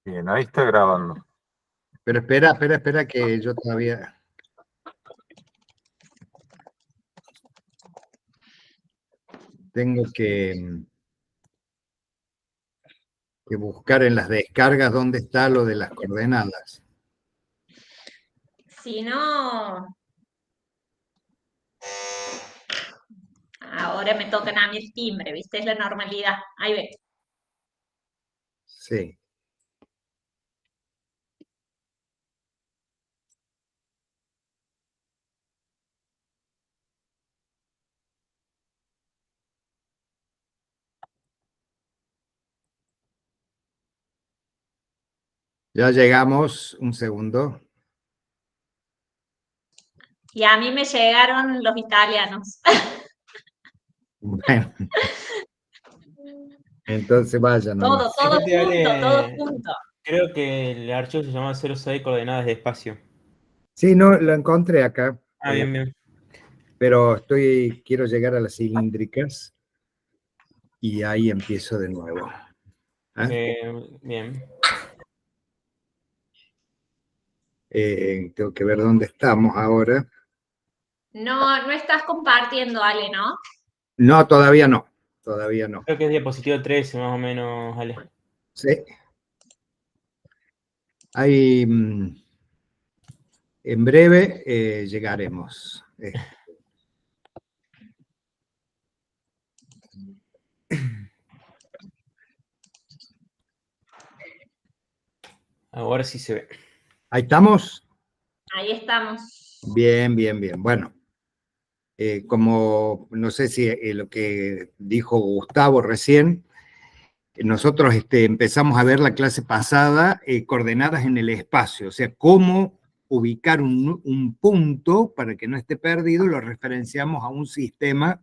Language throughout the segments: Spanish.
Bien, ahí está grabando. Pero espera, que yo todavía... Tengo que buscar en las descargas dónde está lo de las coordenadas. Si no, ahora me tocan a mí el timbre, ¿viste? Es la normalidad. Ahí ve. Sí. Ya llegamos, un segundo. Y a mí me llegaron los italianos. Bueno, entonces vaya nomás. Todo Fíjate, Ale, junto, todo junto. creo que el archivo se llama 06 coordenadas de espacio. Sí, no, lo encontré acá. Ah, bien, bien. Pero quiero llegar a las cilíndricas y ahí empiezo de nuevo. Bien. Tengo que ver dónde estamos ahora. No estás compartiendo, Ale, ¿no? No, todavía no. Todavía no. Creo que es diapositiva 13 más o menos, Ale. Sí. Ahí, en breve llegaremos. Ahora sí se ve. ¿Ahí estamos? Ahí estamos. Bien. Bueno, como no sé si lo que dijo Gustavo recién, nosotros empezamos a ver la clase pasada coordenadas en el espacio, o sea, cómo ubicar un punto para que no esté perdido, lo referenciamos a un sistema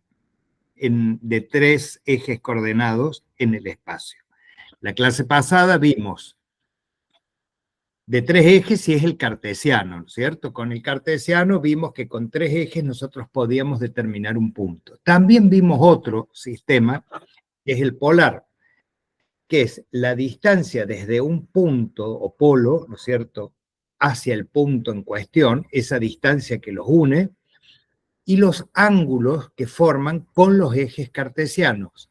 de 3 ejes coordenados en el espacio. La clase pasada vimos de 3 ejes y es el cartesiano, ¿no es cierto? Con el cartesiano vimos que con 3 ejes nosotros podíamos determinar un punto. También vimos otro sistema, que es el polar, que es la distancia desde un punto o polo, ¿no es cierto?, hacia el punto en cuestión, esa distancia que los une, y los ángulos que forman con los ejes cartesianos.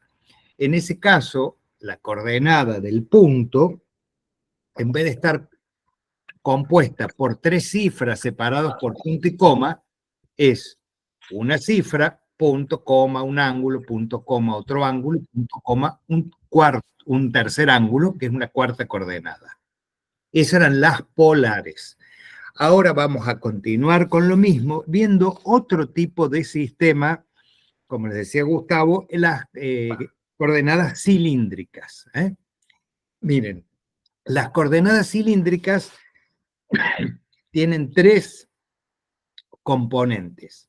En ese caso, la coordenada del punto, en vez de estar compuesta por 3 cifras separadas por punto y coma, es una cifra, punto, coma, un ángulo, punto, coma, otro ángulo, punto, coma, un tercer ángulo, que es una cuarta coordenada. Esas eran las polares. Ahora vamos a continuar con lo mismo, viendo otro tipo de sistema, como les decía Gustavo, las coordenadas cilíndricas. Miren, las coordenadas cilíndricas tienen 3 componentes.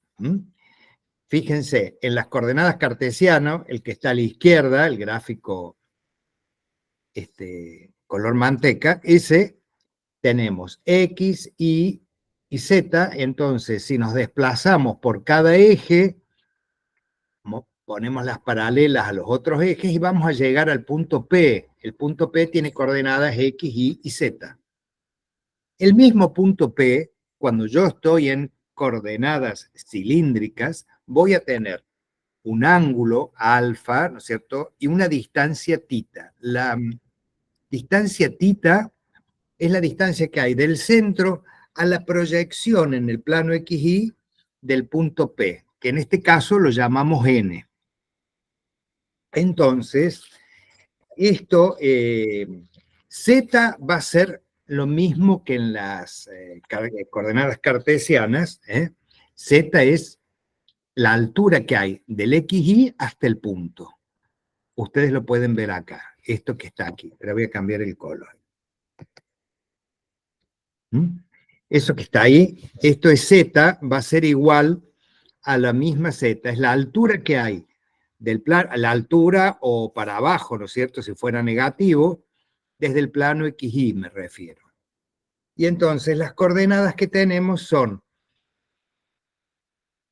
Fíjense, en las coordenadas cartesianas, el que está a la izquierda, el gráfico color manteca, ese tenemos X, Y y Z. Entonces, si nos desplazamos por cada eje, ponemos las paralelas a los otros ejes y vamos a llegar al punto P. El punto P tiene coordenadas X, Y y Z. El mismo punto P, cuando yo estoy en coordenadas cilíndricas, voy a tener un ángulo alfa, ¿no es cierto?, y una distancia tita. La distancia tita es la distancia que hay del centro a la proyección en el plano XY del punto P, que en este caso lo llamamos N. Entonces, esto, Z va a ser lo mismo que en las coordenadas cartesianas. Z es la altura que hay del XY hasta el punto. Ustedes lo pueden ver acá, esto que está aquí, pero voy a cambiar el color. Eso que está ahí, esto es Z, va a ser igual a la misma Z, es la altura que hay del plano, la altura o para abajo, ¿no es cierto?, si fuera negativo, desde el plano XY me refiero. Y entonces las coordenadas que tenemos son,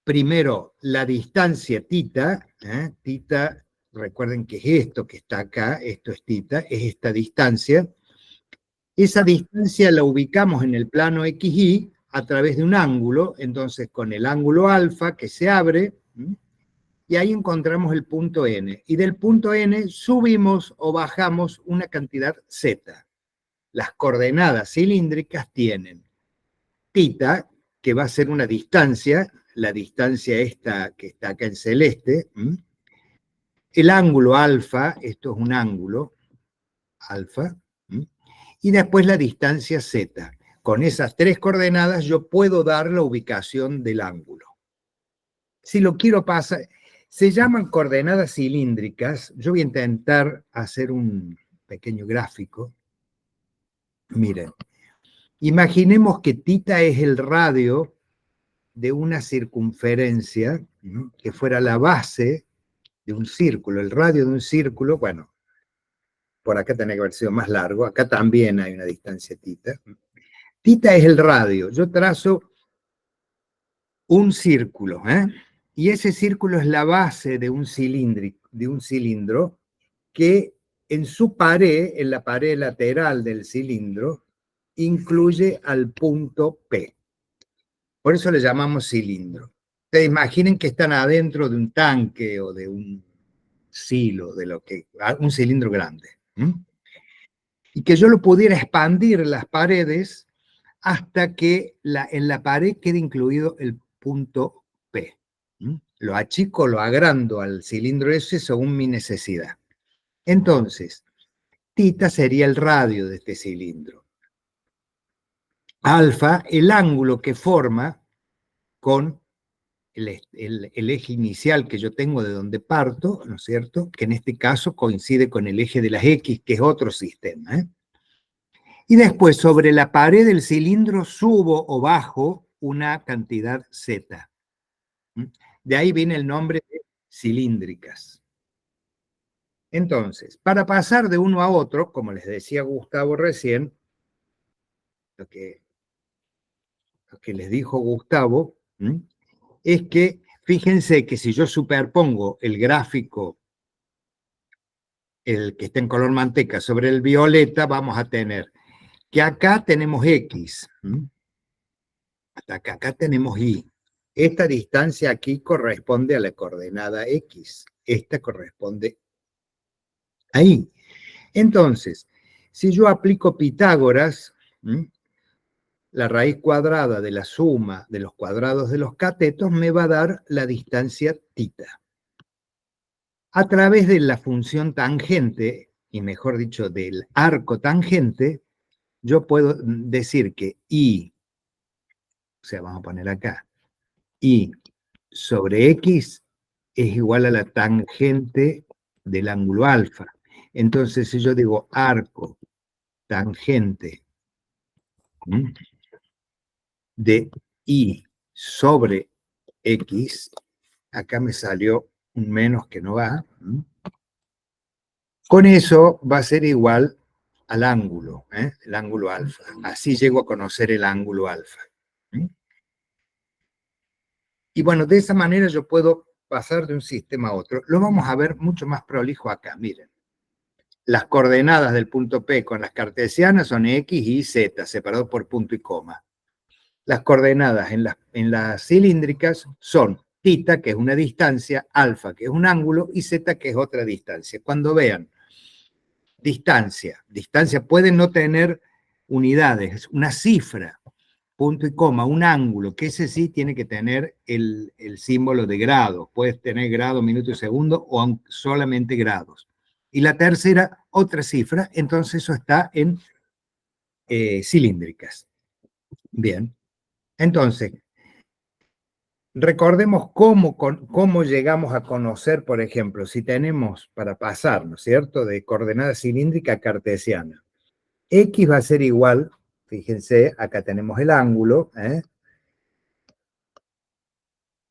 primero, la distancia tita, tita, recuerden que es esto que está acá, esto es tita, es esta distancia, Esa distancia la ubicamos en el plano XY a través de un ángulo, entonces con el ángulo alfa que se abre, y ahí encontramos el punto N. Y del punto N subimos o bajamos una cantidad Z. Las coordenadas cilíndricas tienen θ, que va a ser una distancia, la distancia esta que está acá en celeste, el ángulo alfa, esto es un ángulo, alfa, y después la distancia Z. Con esas tres coordenadas yo puedo dar la ubicación del ángulo. Si lo quiero pasar, se llaman coordenadas cilíndricas. Yo voy a intentar hacer un pequeño gráfico. Miren, imaginemos que θ es el radio de una circunferencia, ¿no?, que fuera la base de un círculo, el radio de un círculo. Bueno, por acá tiene que haber sido más largo, acá también hay una distancia θ. θ es el radio. Yo trazo un círculo, y ese círculo es la base de un cilindro que en su pared, en la pared lateral del cilindro, incluye al punto P. Por eso le llamamos cilindro. Ustedes imaginen que están adentro de un tanque o de un silo, un cilindro grande. Y que yo lo pudiera expandir en las paredes hasta que en la pared quede incluido el punto P. Lo achico, lo agrando al cilindro ese según mi necesidad. Entonces, θ sería el radio de este cilindro. Alfa, el ángulo que forma con el eje inicial que yo tengo de donde parto, ¿no es cierto? Que en este caso coincide con el eje de las X, que es otro sistema. Y después, sobre la pared del cilindro, subo o bajo una cantidad Z. De ahí viene el nombre de cilíndricas. Entonces, para pasar de uno a otro, como les decía Gustavo recién, lo que les dijo Gustavo, es que fíjense que si yo superpongo el gráfico, el que está en color manteca, sobre el violeta, vamos a tener que acá tenemos X, hasta acá tenemos Y. Esta distancia aquí corresponde a la coordenada X, esta corresponde a Y. Entonces, si yo aplico Pitágoras, la raíz cuadrada de la suma de los cuadrados de los catetos me va a dar la distancia θ. A través de la función tangente, y mejor dicho, del arco tangente, yo puedo decir que Y, o sea, vamos a poner acá, Y sobre X es igual a la tangente del ángulo alfa. Entonces, si yo digo arco tangente de Y sobre X, acá me salió un menos que no va. Con eso va a ser igual al ángulo, el ángulo alfa. Así llego a conocer el ángulo alfa. Y bueno, de esa manera yo puedo pasar de un sistema a otro. Lo vamos a ver mucho más prolijo acá, miren. Las coordenadas del punto P con las cartesianas son X, Y, Z, separados por punto y coma. Las coordenadas en las cilíndricas son θ, que es una distancia, alfa, que es un ángulo, y Z, que es otra distancia. Cuando vean distancia pueden no tener unidades, una cifra, punto y coma, un ángulo, que ese sí tiene que tener el símbolo de grado. Puedes tener grado, minuto y segundo, o solamente grados. Y la tercera, otra cifra, entonces eso está en cilíndricas. Bien. Entonces, recordemos cómo llegamos a conocer, por ejemplo, si tenemos para pasar, ¿no es cierto?, de coordenada cilíndrica a cartesiana. X va a ser igual, fíjense, acá tenemos el ángulo.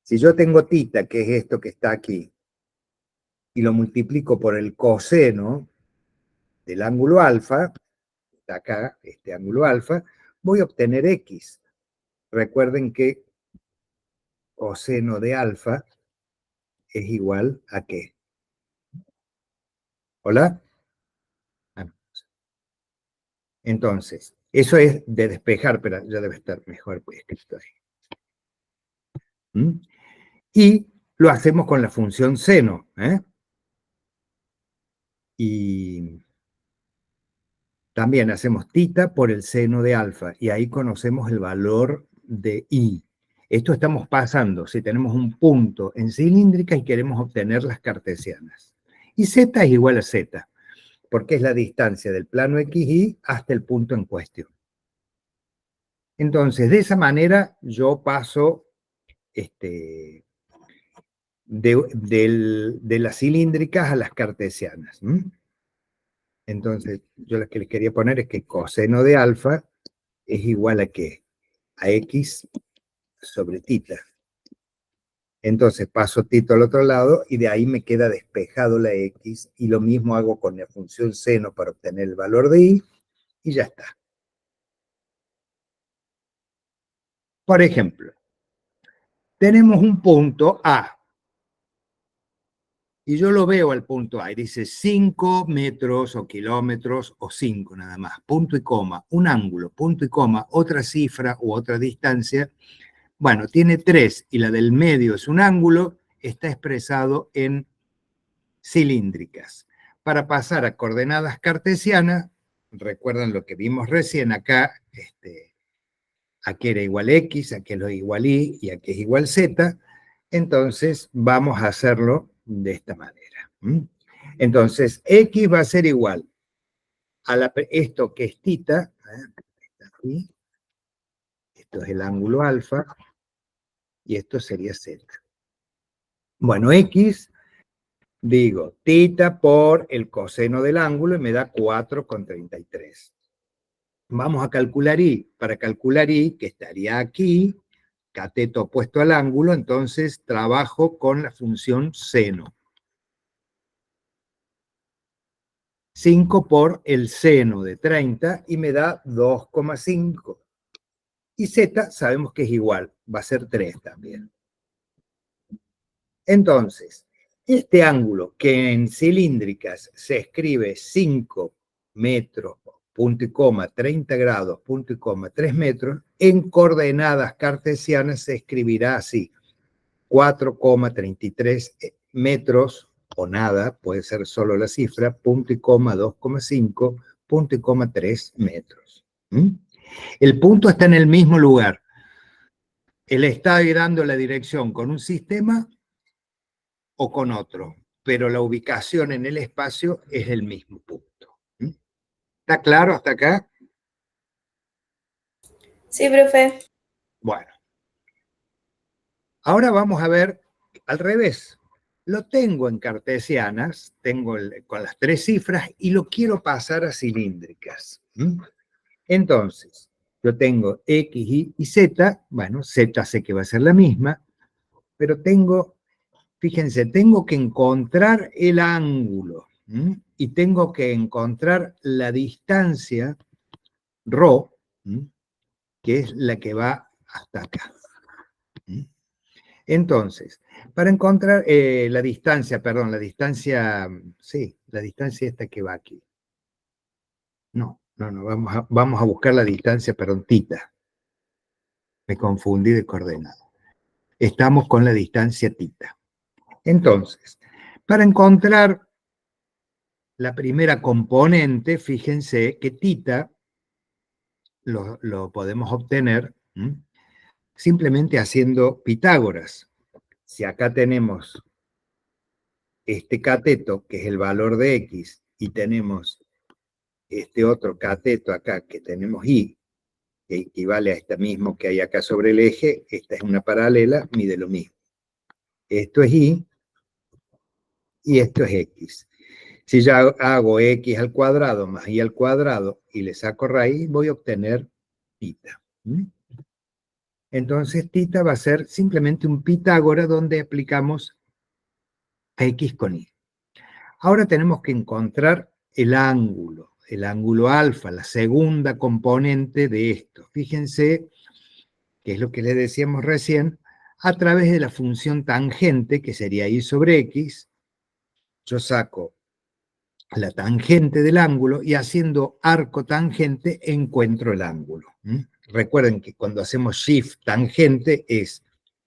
Si yo tengo θ, que es esto que está aquí, y lo multiplico por el coseno del ángulo alfa, está acá, este ángulo alfa, voy a obtener X. Recuerden que coseno de alfa es igual a ¿qué? ¿Hola? Entonces, eso es de despejar, pero ya debe estar mejor escrito ahí. ¿Mm? Y lo hacemos con la función seno, ¿eh? Y también hacemos tita por el seno de alfa, y ahí conocemos el valor de i. Esto estamos pasando si tenemos un punto en cilíndrica y queremos obtener las cartesianas. Y z es igual a z, porque es la distancia del plano XY hasta el punto en cuestión. Entonces, de esa manera yo paso de las cilíndricas a las cartesianas. Entonces, yo lo que les quería poner es que coseno de alfa es igual a ¿qué? A x sobre tita. Entonces paso tita al otro lado y de ahí me queda despejado la x, y lo mismo hago con la función seno para obtener el valor de i, y ya está. Por ejemplo, tenemos un punto A, y yo lo veo al punto A, y dice 5 metros o kilómetros o 5 nada más, punto y coma, un ángulo, punto y coma, otra cifra u otra distancia. Bueno, tiene 3 y la del medio es un ángulo, está expresado en cilíndricas. Para pasar a coordenadas cartesianas, recuerdan lo que vimos recién acá, aquí era igual x, aquí es igual y aquí es igual z. Entonces vamos a hacerlo de esta manera. Entonces x va a ser igual a esto que es tita, aquí, esto es el ángulo alfa, y esto sería z. Bueno, x, digo, tita por el coseno del ángulo y me da 4,33. Vamos a calcular i. Para calcular i, que estaría aquí, cateto opuesto al ángulo, entonces trabajo con la función seno. 5 por el seno de 30 y me da 2,5. Y z sabemos que es igual, va a ser 3 también. Entonces, este ángulo que en cilíndricas se escribe 5 metros, punto y coma, 30 grados, punto y coma, 3 metros, en coordenadas cartesianas se escribirá así: 4,33 metros o nada, puede ser solo la cifra, punto y coma, 2,5, punto y coma, 3 metros. El punto está en el mismo lugar. Él está dando la dirección con un sistema o con otro, pero la ubicación en el espacio es el mismo punto. ¿Está claro hasta acá? Sí, profe. Bueno. Ahora vamos a ver al revés. Lo tengo en cartesianas, tengo con las 3 cifras y lo quiero pasar a cilíndricas. Entonces, yo tengo x, y z. Bueno, z sé que va a ser la misma, pero tengo, fíjense, tengo que encontrar el ángulo y tengo que encontrar la distancia ρ, que es la que va hasta acá. Entonces, para encontrar la distancia esta que va aquí. No, vamos a buscar la distancia, perdón, tita. Me confundí de coordenada. Estamos con la distancia tita. Entonces, para encontrar la primera componente, fíjense que tita lo podemos obtener simplemente haciendo Pitágoras. Si acá tenemos este cateto, que es el valor de x, y tenemos este otro cateto acá, que tenemos y, que equivale a este mismo que hay acá sobre el eje, esta es una paralela, mide lo mismo. Esto es y esto es x. Si ya hago x al cuadrado más y al cuadrado y le saco raíz, voy a obtener tita. Entonces tita va a ser simplemente un Pitágoras donde aplicamos x con y. Ahora tenemos que encontrar el ángulo alfa, la segunda componente de esto. Fíjense, que es lo que les decíamos recién, a través de la función tangente, que sería y sobre x, yo saco la tangente del ángulo y haciendo arco tangente encuentro el ángulo. Recuerden que cuando hacemos shift tangente es,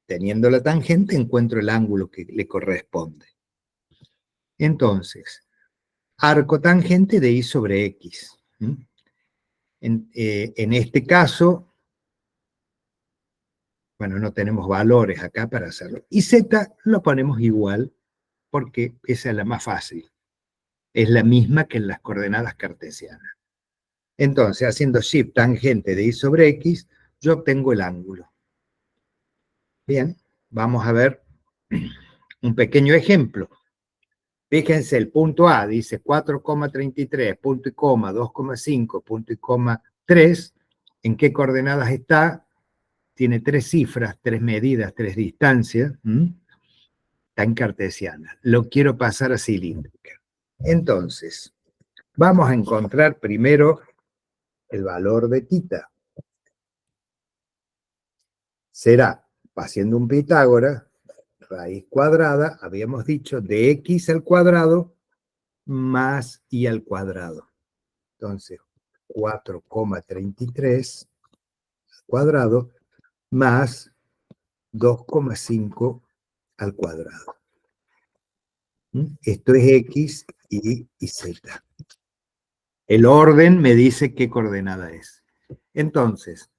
teniendo la tangente, encuentro el ángulo que le corresponde. Entonces, arco tangente de y sobre x. En este caso, bueno, no tenemos valores acá para hacerlo. Y z lo ponemos igual, porque esa es la más fácil. Es la misma que en las coordenadas cartesianas. Entonces, haciendo shift tangente de y sobre x, yo obtengo el ángulo. Bien, vamos a ver un pequeño ejemplo. Fíjense, el punto A dice 4,33, punto y coma, 2,5, punto y coma 3. ¿En qué coordenadas está? Tiene 3 cifras, 3 medidas, 3 distancias. Está en cartesiana. Lo quiero pasar a cilíndrica. Entonces, vamos a encontrar primero el valor de θ. Será, haciendo un Pitágoras, raíz cuadrada, habíamos dicho, de x al cuadrado más y al cuadrado. Entonces, 4,33 al cuadrado más 2,5 al cuadrado. Esto es x y z. El orden me dice qué coordenada es. Entonces,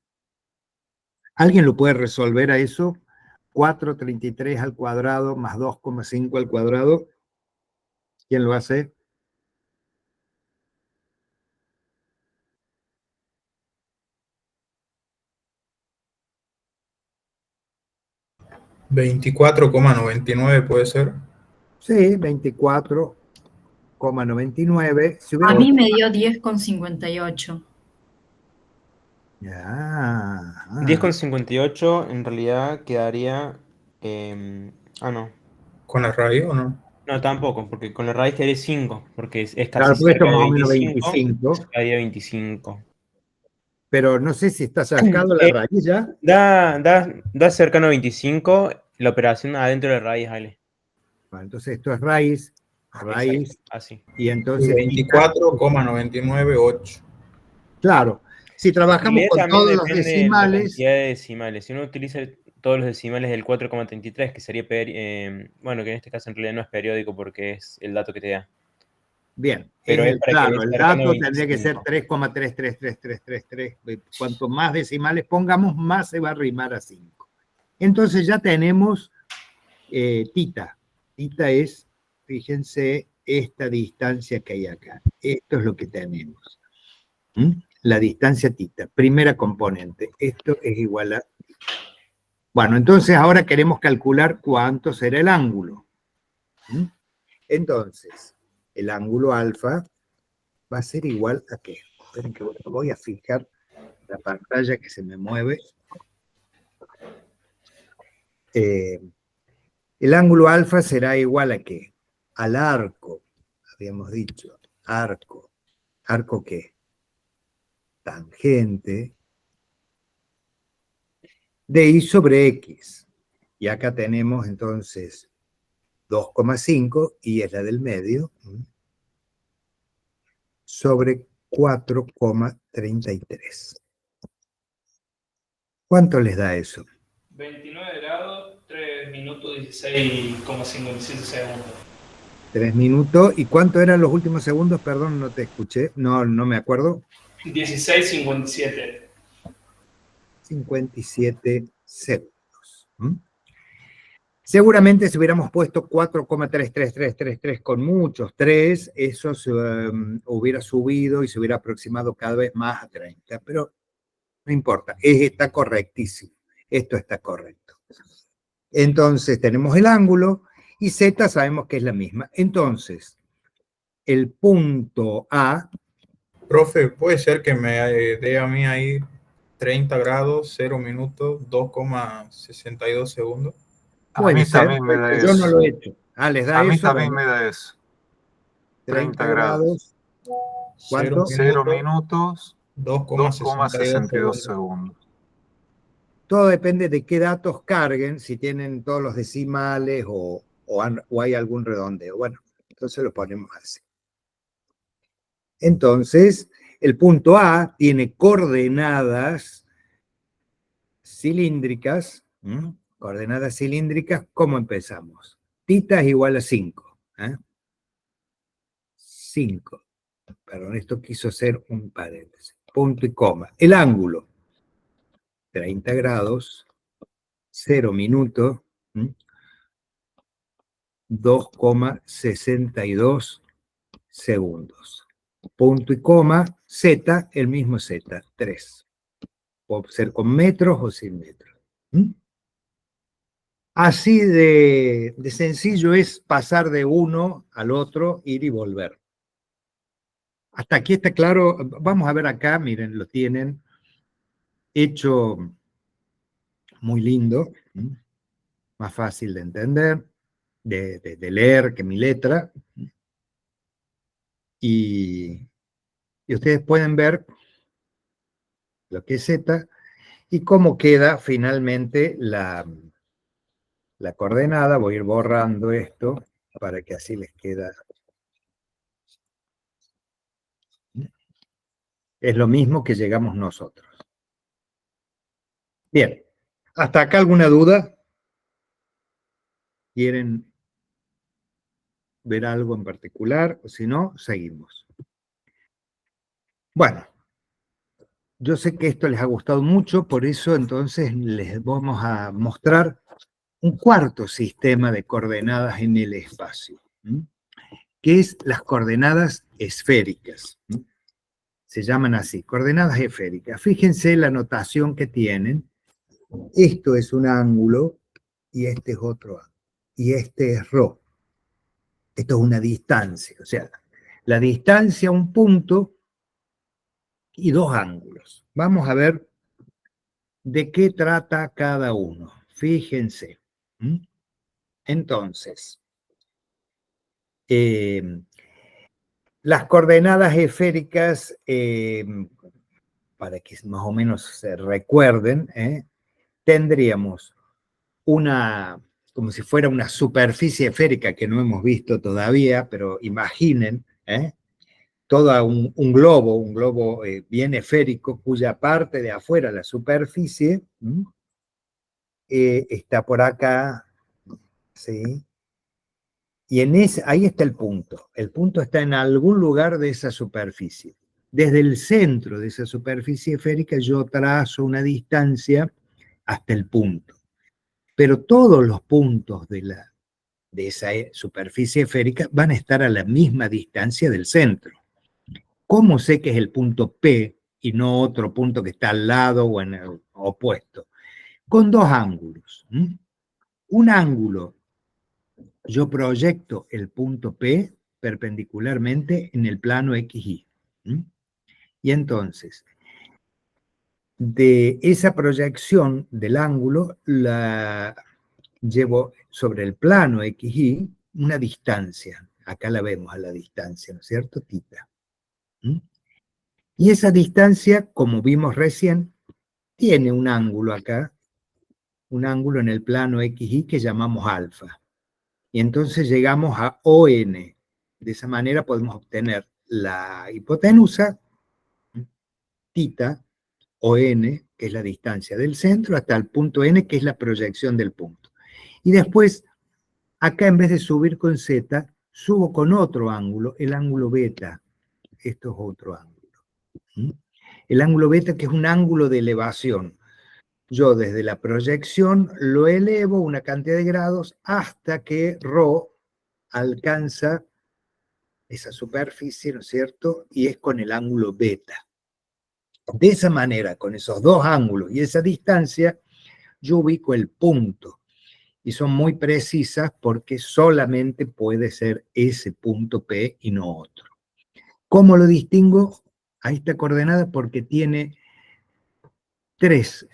¿alguien lo puede resolver a eso? 4,33 al cuadrado más 2,5 al cuadrado. ¿Quién lo hace? $24,99 puede ser. Sí, 24,99. Si A hubiera... mí me dio 10,58. Ya. 10,58 en realidad quedaría... no. ¿Con la raíz o no? No, tampoco, porque con la raíz quedaría 5, porque es casi Claro, porque esto cerca es de más o menos 25, 25, quedaría 25. pero no sé si está sacado la raíz ya. Da cercano a 25 la operación adentro de la raíz, Ale. Bueno, entonces esto es raíz, Exacto, así. y entonces... 24,998. Claro, si En trabajamos realidad con también todos los depende de la decimales, cantidad de decimales. Si uno utiliza todos los decimales del 4,33, que sería, bueno, que en este caso en realidad no es periódico porque es el dato que te da. bien, Pero es para que claro, dé el cercano a dato tendría que ser 25. 3,333333. Cuanto más decimales pongamos, más se va a arrimar a 5. Entonces ya tenemos θ. θ es, fíjense, esta distancia que hay acá. Esto es lo que tenemos. La distancia θ, primera componente. Esto es igual a... Bueno, entonces ahora queremos calcular cuánto será el ángulo. Entonces, el ángulo alfa va a ser igual a ¿qué? Esperen que voy a fijar la pantalla que se me mueve. El ángulo alfa será igual a ¿qué? Al arco, habíamos dicho, arco. ¿Arco qué? Tangente de y sobre x. Y acá tenemos entonces 2,5 y es la del medio, sobre 4,33. ¿Cuánto les da eso? 29 grados, 3 minutos 16,57 segundos. 3 minutos. ¿Y cuánto eran los últimos segundos? Perdón, no te escuché. No me acuerdo. 16,57. 57 segundos. Seguramente si hubiéramos puesto 4,33333 con muchos 3, eso se hubiera subido y se hubiera aproximado cada vez más a 30. Pero no importa, está correctísimo. Esto está correcto. Entonces tenemos el ángulo y Z sabemos que es la misma. Entonces, el punto A... Profe, puede ser que me dé a mí ahí 30 grados, 0 minutos, 2,62 segundos. A mí también me da yo no eso. lo he hecho. ¿Les da A mí eso? también me da eso. 30 grados. ¿Cuánto? 0 minutos, 2,62 2,62 segundos. Todo depende de qué datos carguen, si tienen todos los decimales o hay algún redondeo. Bueno, entonces lo ponemos así. Entonces, el punto A tiene coordenadas cilíndricas. Coordenadas cilíndricas, ¿cómo empezamos? Tita es igual a 5. 5. Perdón, esto quiso ser un paréntesis. Punto y coma. El ángulo, 30 grados, 0 minutos, 2,62 segundos. Punto y coma, Z, el mismo Z, 3. Puede ser con metros o sin metros. Así de sencillo es pasar de uno al otro, ir y volver. Hasta aquí está claro. Vamos a ver acá, miren, lo tienen hecho muy lindo, más fácil de entender, de leer que mi letra. Y ustedes pueden ver lo que es Z y cómo queda finalmente la coordenada. Voy a ir borrando esto para que así les queda. Es lo mismo que llegamos nosotros. Bien, ¿hasta acá alguna duda? ¿Quieren ver algo en particular? O si no, seguimos. Bueno, yo sé que esto les ha gustado mucho, por eso entonces les vamos a mostrar un cuarto sistema de coordenadas en el espacio, que es las coordenadas esféricas. Se llaman así, coordenadas esféricas. Fíjense la notación que tienen. Esto es un ángulo y este es otro ángulo. Y este es ρ. Esto es una distancia, o sea, la distancia a un punto y dos ángulos. Vamos a ver de qué trata cada uno. Fíjense. Entonces, las coordenadas esféricas, para que más o menos se recuerden, tendríamos una, como si fuera una superficie esférica que no hemos visto todavía, pero imaginen, todo un globo bien esférico, cuya parte de afuera, la superficie, está por acá, ¿sí? Y ahí está el punto. El punto está en algún lugar de esa superficie. Desde el centro de esa superficie esférica yo trazo una distancia hasta el punto. Pero todos los puntos de esa superficie esférica van a estar a la misma distancia del centro. ¿Cómo sé que es el punto P y no otro punto que está al lado o en el opuesto? Con dos ángulos. Un ángulo, yo proyecto el punto P perpendicularmente en el plano XY. Y entonces, de esa proyección del ángulo, la llevo sobre el plano XY una distancia. Acá la vemos a la distancia, ¿no es cierto? Tita. Y esa distancia, como vimos recién, tiene un ángulo acá, un ángulo en el plano XY que llamamos alfa. Y entonces llegamos a ON. De esa manera podemos obtener la hipotenusa, tita, ON, que es la distancia del centro, hasta el punto N, que es la proyección del punto. Y después, acá en vez de subir con Z, subo con otro ángulo, el ángulo beta. Esto es otro ángulo. El ángulo beta, que es un ángulo de elevación. Yo desde la proyección lo elevo una cantidad de grados hasta que ρ alcanza esa superficie, ¿no es cierto? Y es con el ángulo beta. De esa manera, con esos dos ángulos y esa distancia, yo ubico el punto. Y son muy precisas porque solamente puede ser ese punto P y no otro. ¿Cómo lo distingo? A esta coordenada porque tiene tres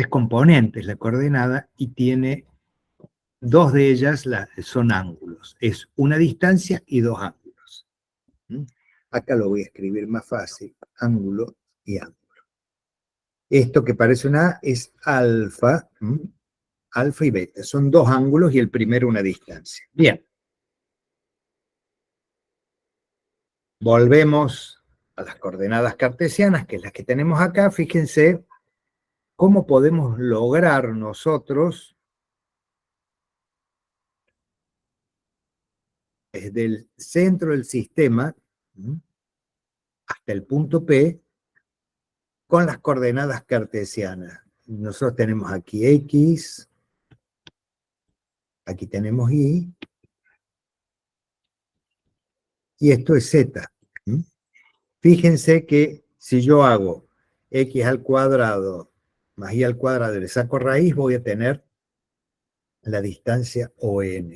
componentes la coordenada y tiene dos de ellas son ángulos. Es una distancia y dos ángulos. Acá lo voy a escribir más fácil. Ángulo y ángulo. Esto que parece una A es alfa. Alfa y beta. Son dos ángulos y el primero una distancia. Bien. Volvemos a las coordenadas cartesianas, que es las que tenemos acá. Fíjense cómo podemos lograr nosotros, desde el centro del sistema hasta el punto P, con las coordenadas cartesianas. Nosotros tenemos aquí X, aquí tenemos Y, y esto es Z. Fíjense que si yo hago X al cuadrado más Y al cuadrado y le saco raíz, voy a tener la distancia ON,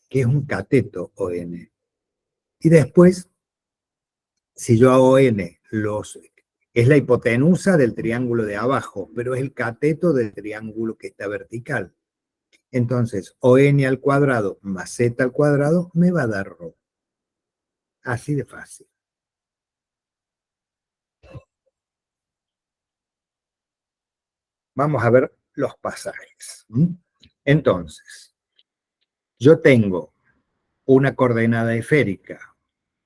que es un cateto ON. Y después, si yo hago N, es la hipotenusa del triángulo de abajo, pero es el cateto del triángulo que está vertical. Entonces, ON al cuadrado más Z al cuadrado me va a dar ρ. Así de fácil. Vamos a ver los pasajes. Entonces, yo tengo una coordenada esférica,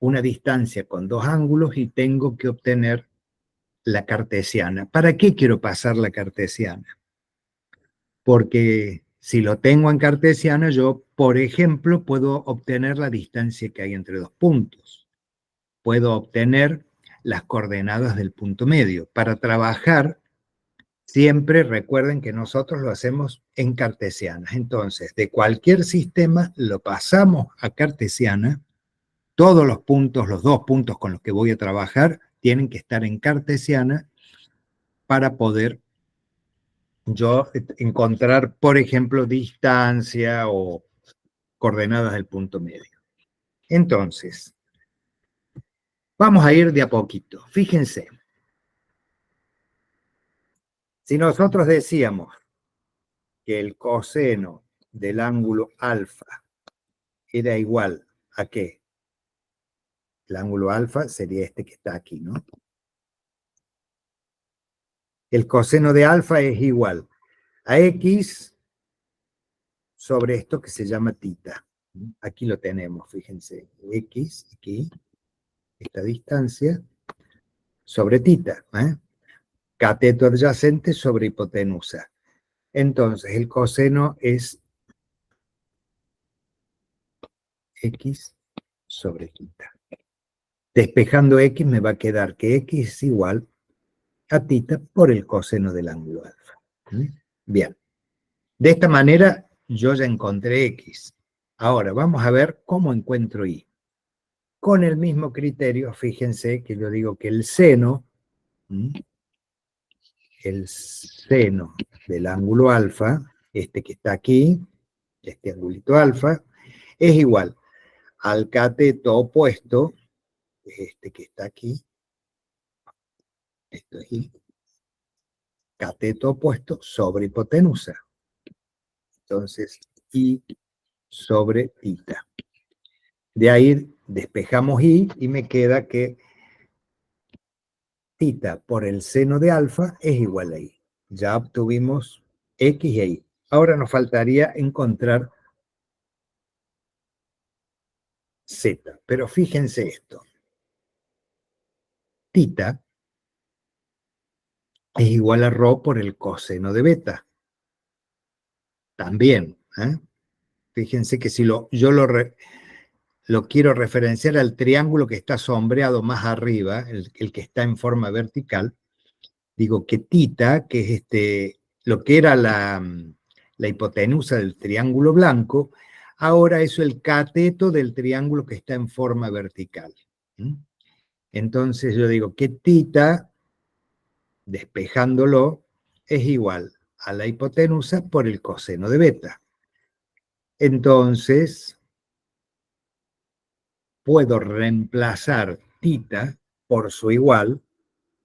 una distancia con dos ángulos y tengo que obtener la cartesiana. ¿Para qué quiero pasar la cartesiana? Porque si lo tengo en cartesiana, yo, por ejemplo, puedo obtener la distancia que hay entre dos puntos. Puedo obtener las coordenadas del punto medio. Para trabajar, siempre recuerden que nosotros lo hacemos en cartesianas. Entonces, de cualquier sistema lo pasamos a cartesiana. Todos los puntos, los dos puntos con los que voy a trabajar, tienen que estar en cartesiana para poder yo encontrar, por ejemplo, distancia o coordenadas del punto medio. Entonces, vamos a ir de a poquito. Fíjense. Si nosotros decíamos que el coseno del ángulo alfa era igual a ¿qué? El ángulo alfa sería este que está aquí, ¿no? El coseno de alfa es igual a X sobre esto que se llama tita. Aquí lo tenemos, fíjense. X, aquí, esta distancia, sobre tita. Cateto adyacente sobre hipotenusa. Entonces, el coseno es X sobre tita. Despejando X me va a quedar que X es igual a tita por el coseno del ángulo alfa. Bien. De esta manera yo ya encontré X. Ahora vamos a ver cómo encuentro Y. Con el mismo criterio, fíjense que yo digo que el seno del ángulo alfa, este que está aquí, este angulito alfa, es igual al cateto opuesto, este que está aquí, esto es Y, cateto opuesto sobre hipotenusa. Entonces, Y sobre tita. De ahí despejamos Y y me queda que tita por el seno de alfa es igual a Y. Ya obtuvimos X y Y. Ahora nos faltaría encontrar Z. Pero fíjense esto. Tita es igual a ρ por el coseno de beta. También. Fíjense que si yo lo quiero referenciar al triángulo que está sombreado más arriba, el que está en forma vertical, digo que tita, que es lo que era la hipotenusa del triángulo blanco, ahora es el cateto del triángulo que está en forma vertical. Entonces yo digo que tita, despejándolo, es igual a la hipotenusa por el coseno de beta. Entonces, puedo reemplazar tita por su igual,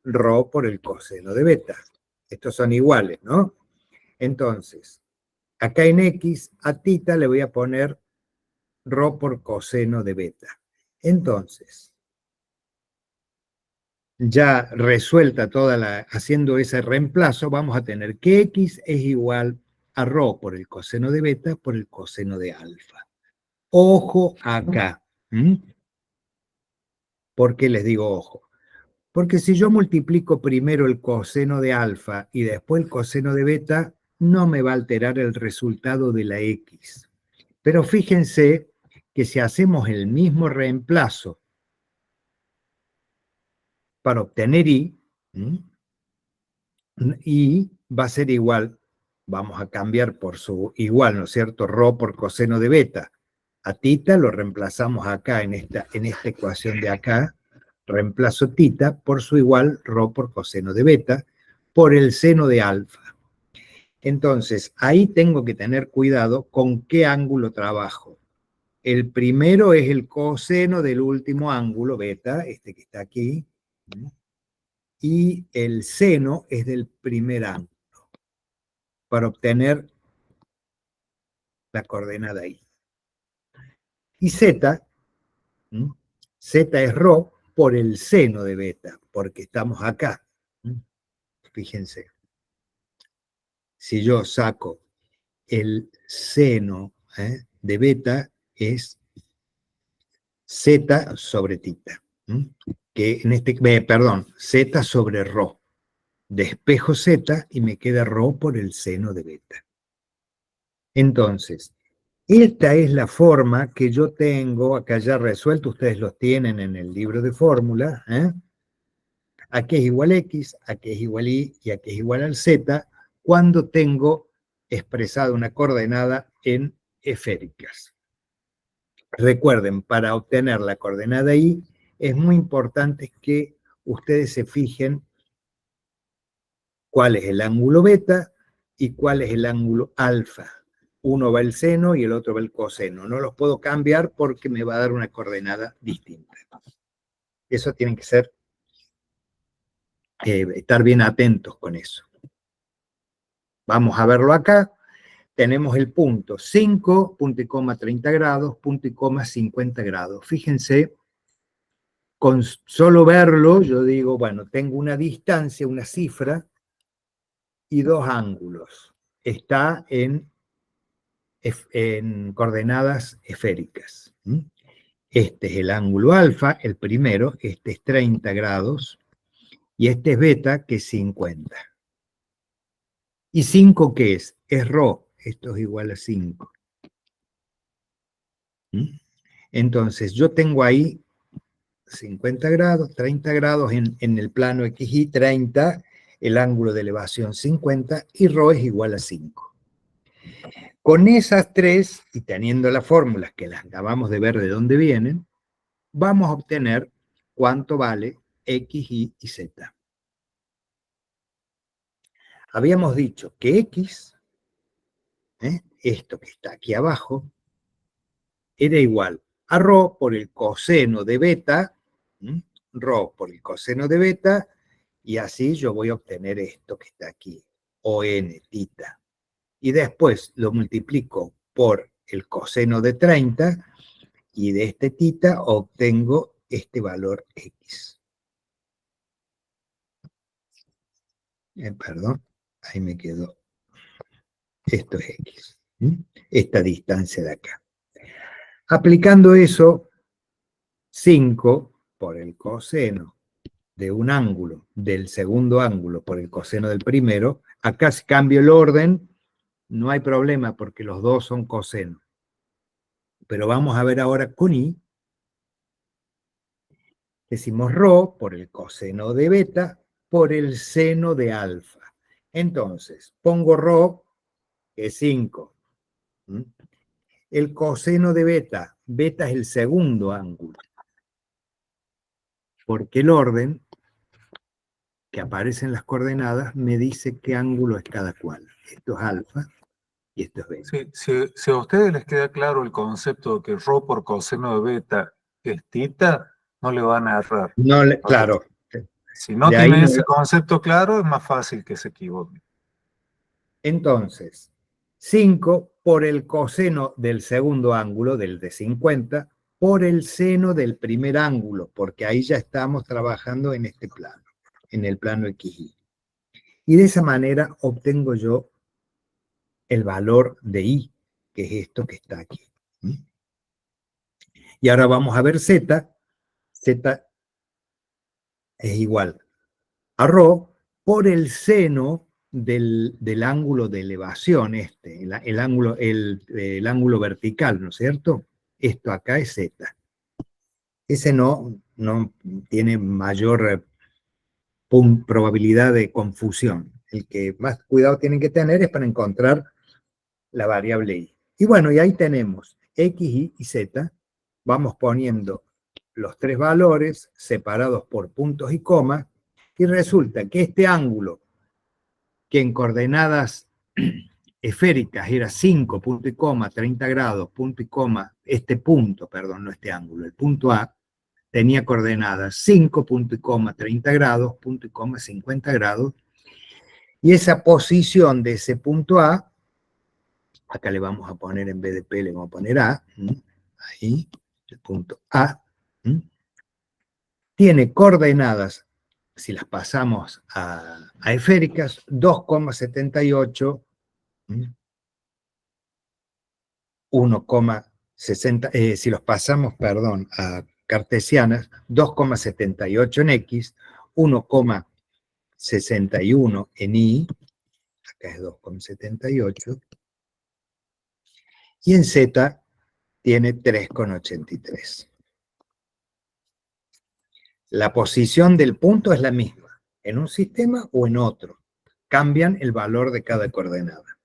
ρ por el coseno de beta. Estos son iguales, ¿no? Entonces, acá en X, a tita le voy a poner ρ por coseno de beta. Entonces, ya resuelta haciendo ese reemplazo, vamos a tener que X es igual a ρ por el coseno de beta por el coseno de alfa. Ojo acá. ¿Por qué les digo ojo? Porque si yo multiplico primero el coseno de alfa y después el coseno de beta, no me va a alterar el resultado de la X. Pero fíjense que si hacemos el mismo reemplazo para obtener Y, y va a ser igual, vamos a cambiar por su igual, ¿no es cierto? Rho por coseno de beta. A tita lo reemplazamos acá, en esta ecuación de acá, reemplazo tita por su igual, rho por coseno de beta, por el seno de alfa. Entonces, ahí tengo que tener cuidado con qué ángulo trabajo. El primero es el coseno del último ángulo, beta, este que está aquí, y el seno es del primer ángulo, para obtener la coordenada Y. Y z, z es rho por el seno de beta, porque estamos acá. Fíjense, si yo saco el seno de beta, es z sobre tita, que en este, perdón, z sobre rho. Despejo z y me queda rho por el seno de beta. Entonces, esta es la forma que yo tengo acá ya resuelto, ustedes los tienen en el libro de fórmula, aquí es igual a X, aquí es igual a Y y aquí es igual al Z, cuando tengo expresada una coordenada en esféricas. Recuerden, para obtener la coordenada Y, es muy importante que ustedes se fijen cuál es el ángulo beta y cuál es el ángulo alfa. Uno va el seno y el otro va el coseno. No los puedo cambiar porque me va a dar una coordenada distinta. Eso tienen que ser, estar bien atentos con eso. Vamos a verlo acá. Tenemos el punto 5, punto y coma 30 grados, punto y coma 50 grados. Fíjense, con solo verlo, yo digo, bueno, tengo una distancia, una cifra y dos ángulos. Está en coordenadas esféricas. Este es el ángulo alfa, el primero, este es 30 grados, y este es beta, que es 50. ¿Y 5 qué es? Es rho, esto es igual a 5. Entonces, yo tengo ahí 50 grados, 30 grados en el plano XY, 30, el ángulo de elevación 50, y rho es igual a 5. Con esas tres, y teniendo las fórmulas que las acabamos de ver de dónde vienen, vamos a obtener cuánto vale X, Y y Z. Habíamos dicho que X, esto que está aquí abajo, era igual a rho por el coseno de beta, rho por el coseno de beta, y así yo voy a obtener esto que está aquí, o n, tita. Y después lo multiplico por el coseno de 30, y de este tita obtengo este valor X. Perdón, ahí me quedó. Esto es X. Esta distancia de acá. Aplicando eso, 5 por el coseno de un ángulo, del segundo ángulo por el coseno del primero, acá si cambio el orden, no hay problema porque los dos son cosenos. Pero vamos a ver ahora con Y. Decimos rho por el coseno de beta por el seno de alfa. Entonces, pongo rho, que es 5. El coseno de beta, beta es el segundo ángulo. Porque el orden que aparece en las coordenadas me dice qué ángulo es cada cual. Esto es alfa y esto es beta. Si a ustedes les queda claro el concepto de que rho por coseno de beta es tita, no le van a errar. No, claro. Si no tienen ese concepto claro, es más fácil que se equivoquen. Entonces, 5 por el coseno del segundo ángulo, del de 50, por el seno del primer ángulo, porque ahí ya estamos trabajando en este plano, en el plano XY. Y de esa manera obtengo yo el valor de Y, que es esto que está aquí. Y ahora vamos a ver Z. Z es igual a ρ por el seno del ángulo de elevación, el ángulo vertical, ¿no es cierto? Esto acá es z. Ese no tiene mayor probabilidad de confusión. El que más cuidado tienen que tener es para encontrar la variable y. Y bueno, y ahí tenemos x, y z. Vamos poniendo los tres valores separados por puntos y comas, y resulta que este ángulo, que en coordenadas esféricas era 5, punto y coma, 30 grados, punto y coma, este punto, perdón, no este ángulo, el punto A, tenía coordenadas 5, punto y coma, 30 grados, punto y coma, 50 grados, y esa posición de ese punto A, acá le vamos a poner, en vez de P, le vamos a poner A, ahí, el punto A, tiene coordenadas, si las pasamos a esféricas, 2,78, 1,60, si los pasamos, perdón, a cartesianas, 2,78 en X, 1,61 en Y, acá es 2,78, y en Z tiene 3,83. La posición del punto es la misma, en un sistema o en otro. Cambian el valor de cada coordenada.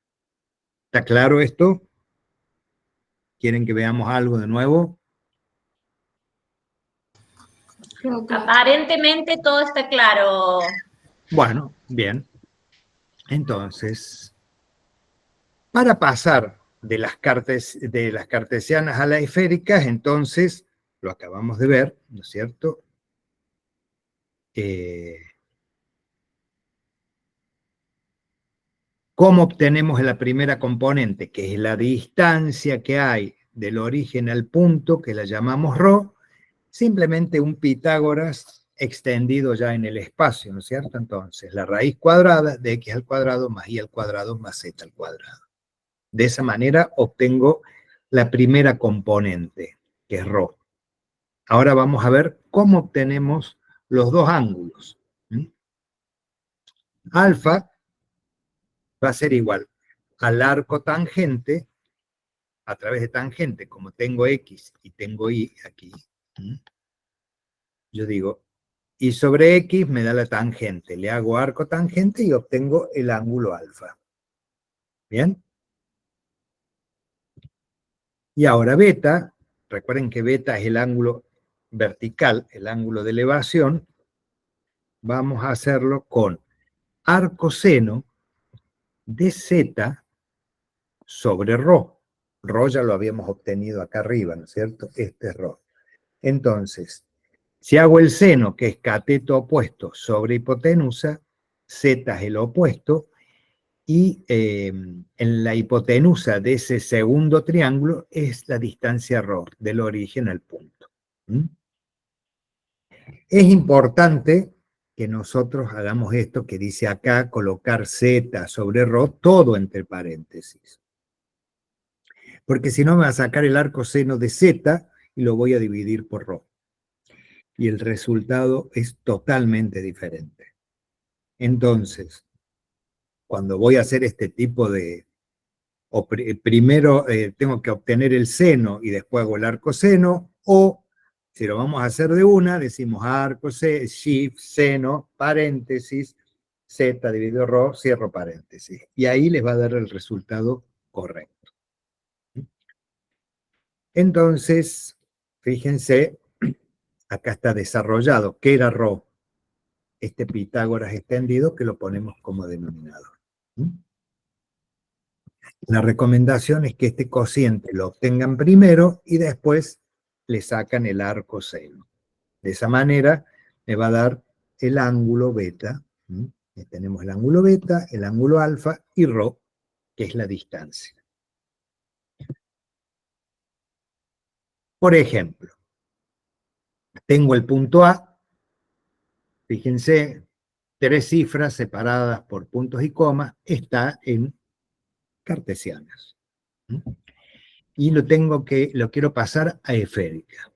¿Está claro esto? ¿Quieren que veamos algo de nuevo? Aparentemente todo está claro. Bueno, bien. Entonces, para pasar de las cartesianas a las esféricas, entonces, lo acabamos de ver, ¿no es cierto? ¿Cómo obtenemos la primera componente? Que es la distancia que hay del origen al punto, que la llamamos ρ, simplemente un Pitágoras extendido ya en el espacio, ¿no es cierto? Entonces, la raíz cuadrada de x al cuadrado más y al cuadrado más z al cuadrado. De esa manera obtengo la primera componente, que es ρ. Ahora vamos a ver cómo obtenemos los dos ángulos. Alfa va a ser igual al arco tangente, a través de tangente, como tengo x y tengo y aquí. Yo digo, y sobre x me da la tangente, le hago arco tangente y obtengo el ángulo alfa. ¿Bien? Y ahora beta, recuerden que beta es el ángulo vertical, el ángulo de elevación, vamos a hacerlo con arco seno de z sobre ρ. Ρ ya lo habíamos obtenido acá arriba, ¿no es cierto? Este es ρ. Entonces, si hago el seno, que es cateto opuesto sobre hipotenusa, z es el opuesto, y en la hipotenusa de ese segundo triángulo es la distancia ρ, del origen al punto. Es importante que nosotros hagamos esto que dice acá, colocar z sobre ρ, todo entre paréntesis. Porque si no me va a sacar el arco seno de z y lo voy a dividir por ρ. Y el resultado es totalmente diferente. Entonces, cuando voy a hacer este tipo de... primero tengo que obtener el seno y después hago el arco seno, o si lo vamos a hacer de una, decimos arco, shift, seno, paréntesis, z dividido ρ, cierro paréntesis. Y ahí les va a dar el resultado correcto. Entonces, fíjense, acá está desarrollado. ¿Qué era ρ? Este Pitágoras extendido que lo ponemos como denominador. La recomendación es que este cociente lo obtengan primero y después le sacan el arco seno. De esa manera me va a dar el ángulo beta. Tenemos el ángulo beta, el ángulo alfa y ρ, que es la distancia. Por ejemplo, tengo el punto A, fíjense, 3 cifras separadas por puntos y comas, está en cartesianas. Y lo quiero pasar a esférica.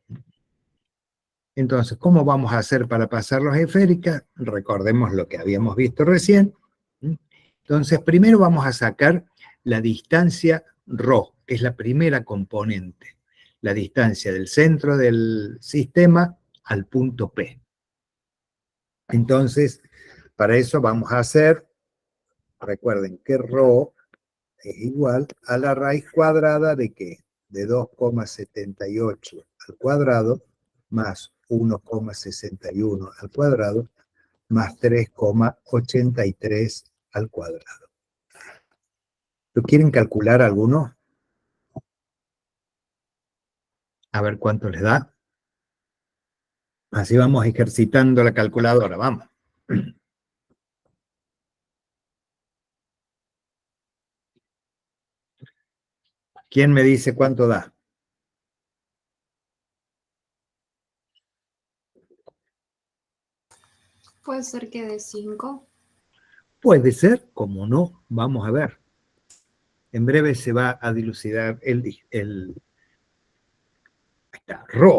Entonces, ¿cómo vamos a hacer para pasarlos a esférica? Recordemos lo que habíamos visto recién. Entonces, primero vamos a sacar la distancia ρ, que es la primera componente, la distancia del centro del sistema al punto P. Entonces, para eso vamos a hacer, recuerden que ρ es igual a la raíz cuadrada de ¿qué? De 2,78 al cuadrado más 1,61 al cuadrado más 3,83 al cuadrado. ¿Lo quieren calcular algunos? A ver cuánto les da. Así vamos ejercitando la calculadora, vamos. ¿Quién me dice cuánto da? Puede ser que de 5. Puede ser, como no, vamos a ver. En breve se va a dilucidar ahí está, ρ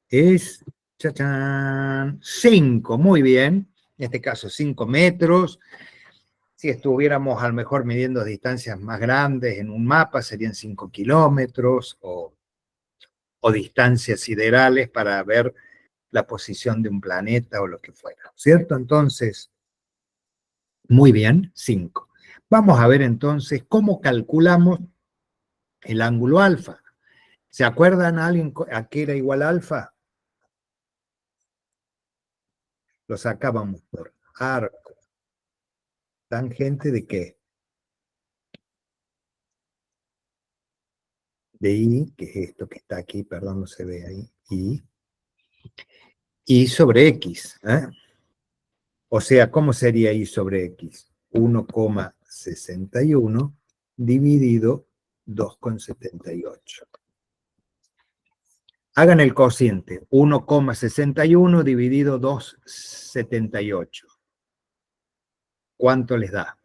es, ¡chachán!, 5, muy bien. En este caso 5 metros. Si estuviéramos a lo mejor midiendo distancias más grandes en un mapa, serían 5 kilómetros o distancias siderales para ver la posición de un planeta o lo que fuera, ¿cierto? Entonces, muy bien, 5. Vamos a ver entonces cómo calculamos el ángulo alfa. ¿Se acuerdan alguien a qué era igual alfa? Lo sacábamos por arco. ¿Tangente de qué? De I, que es esto que está aquí, perdón, no se ve ahí, I sobre X. O sea, ¿cómo sería I sobre X? 1,61 dividido 2,78. Hagan el cociente, 1,61 dividido 2,78. ¿Cuánto les da?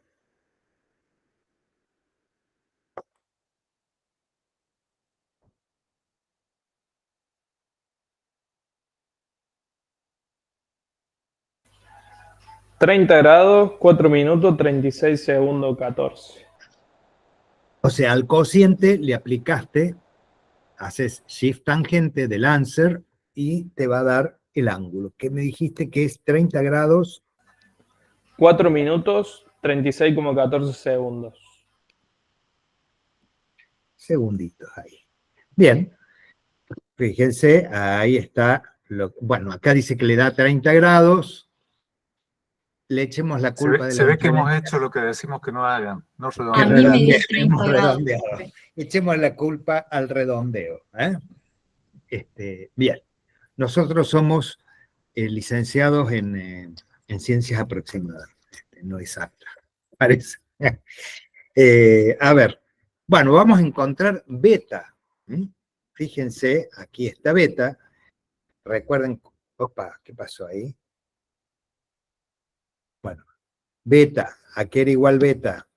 grados, 4 minutos, 36 segundos, 14. O sea, al cociente le aplicaste, haces shift tangente del answer y te va a dar el ángulo. ¿Qué me dijiste que es 30 grados? 4 minutos, 36,14 segundos. Segunditos ahí. Bien. Fíjense, ahí está. Bueno, acá dice que le da 30 grados. Le echemos la culpa de Se la ve que hemos diferencia. hecho lo que decimos que no hagan, no A mí me dio 30 grados. Echemos la culpa al redondeo. Bien, nosotros somos licenciados en ciencias aproximadas, no exactas, parece. A ver, bueno, vamos a encontrar beta. Fíjense, aquí está beta. Recuerden, opa, ¿qué pasó ahí? Bueno, beta, ¿a qué era igual beta?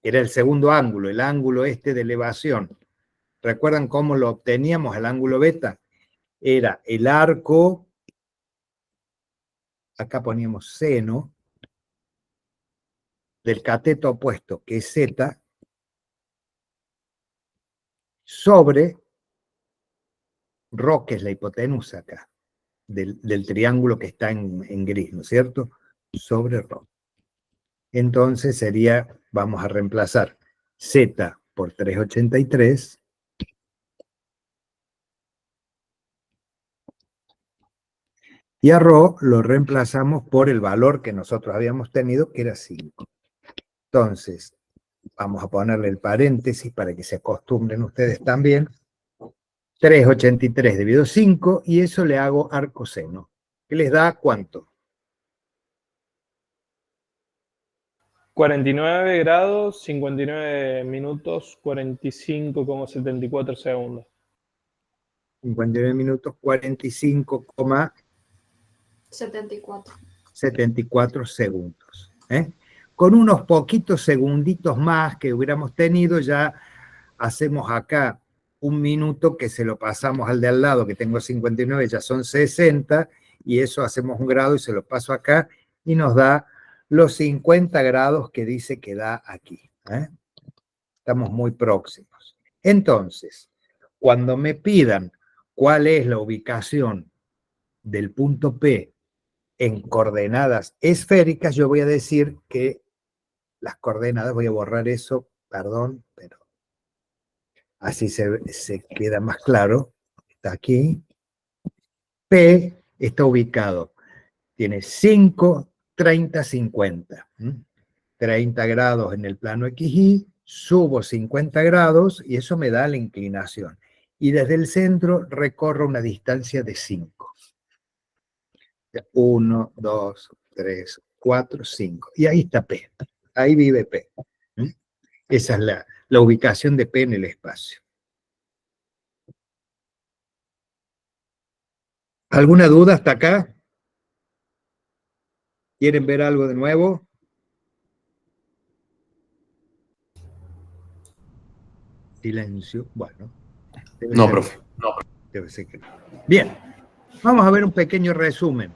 Era el segundo ángulo, el ángulo este de elevación. ¿Recuerdan cómo lo obteníamos, el ángulo beta? Era el arco, acá poníamos seno, del cateto opuesto, que es z, sobre ρ, que es la hipotenusa acá, del triángulo que está en gris, ¿no es cierto? Sobre ρ. Entonces sería, vamos a reemplazar z por 383 y a ρ lo reemplazamos por el valor que nosotros habíamos tenido, que era 5. Entonces, vamos a ponerle el paréntesis para que se acostumbren ustedes también. 383 dividido 5, y eso le hago arcoseno. ¿Qué les da cuánto? 49 grados, 59 minutos, 45,74 segundos. 59 minutos, 45,74 74. segundos. Con unos poquitos segunditos más que hubiéramos tenido, ya hacemos acá un minuto que se lo pasamos al de al lado, que tengo 59, ya son 60, y eso hacemos un grado y se lo paso acá, y nos da los 50 grados que dice que da aquí. Estamos muy próximos. Entonces, cuando me pidan cuál es la ubicación del punto P en coordenadas esféricas, yo voy a decir que las coordenadas, voy a borrar eso, perdón, pero así se queda más claro. Está aquí. P está ubicado. Tiene 5, 30, 50. 30 grados en el plano XY, subo 50 grados y eso me da la inclinación. Y desde el centro recorro una distancia de 5. 1, 2, 3, 4, 5. Y ahí está P. Ahí vive P. Esa es la ubicación de P en el espacio. ¿Alguna duda hasta acá? ¿Quieren ver algo de nuevo? Silencio. Bueno. No, profe. Debe ser que no. Bien. Vamos a ver un pequeño resumen.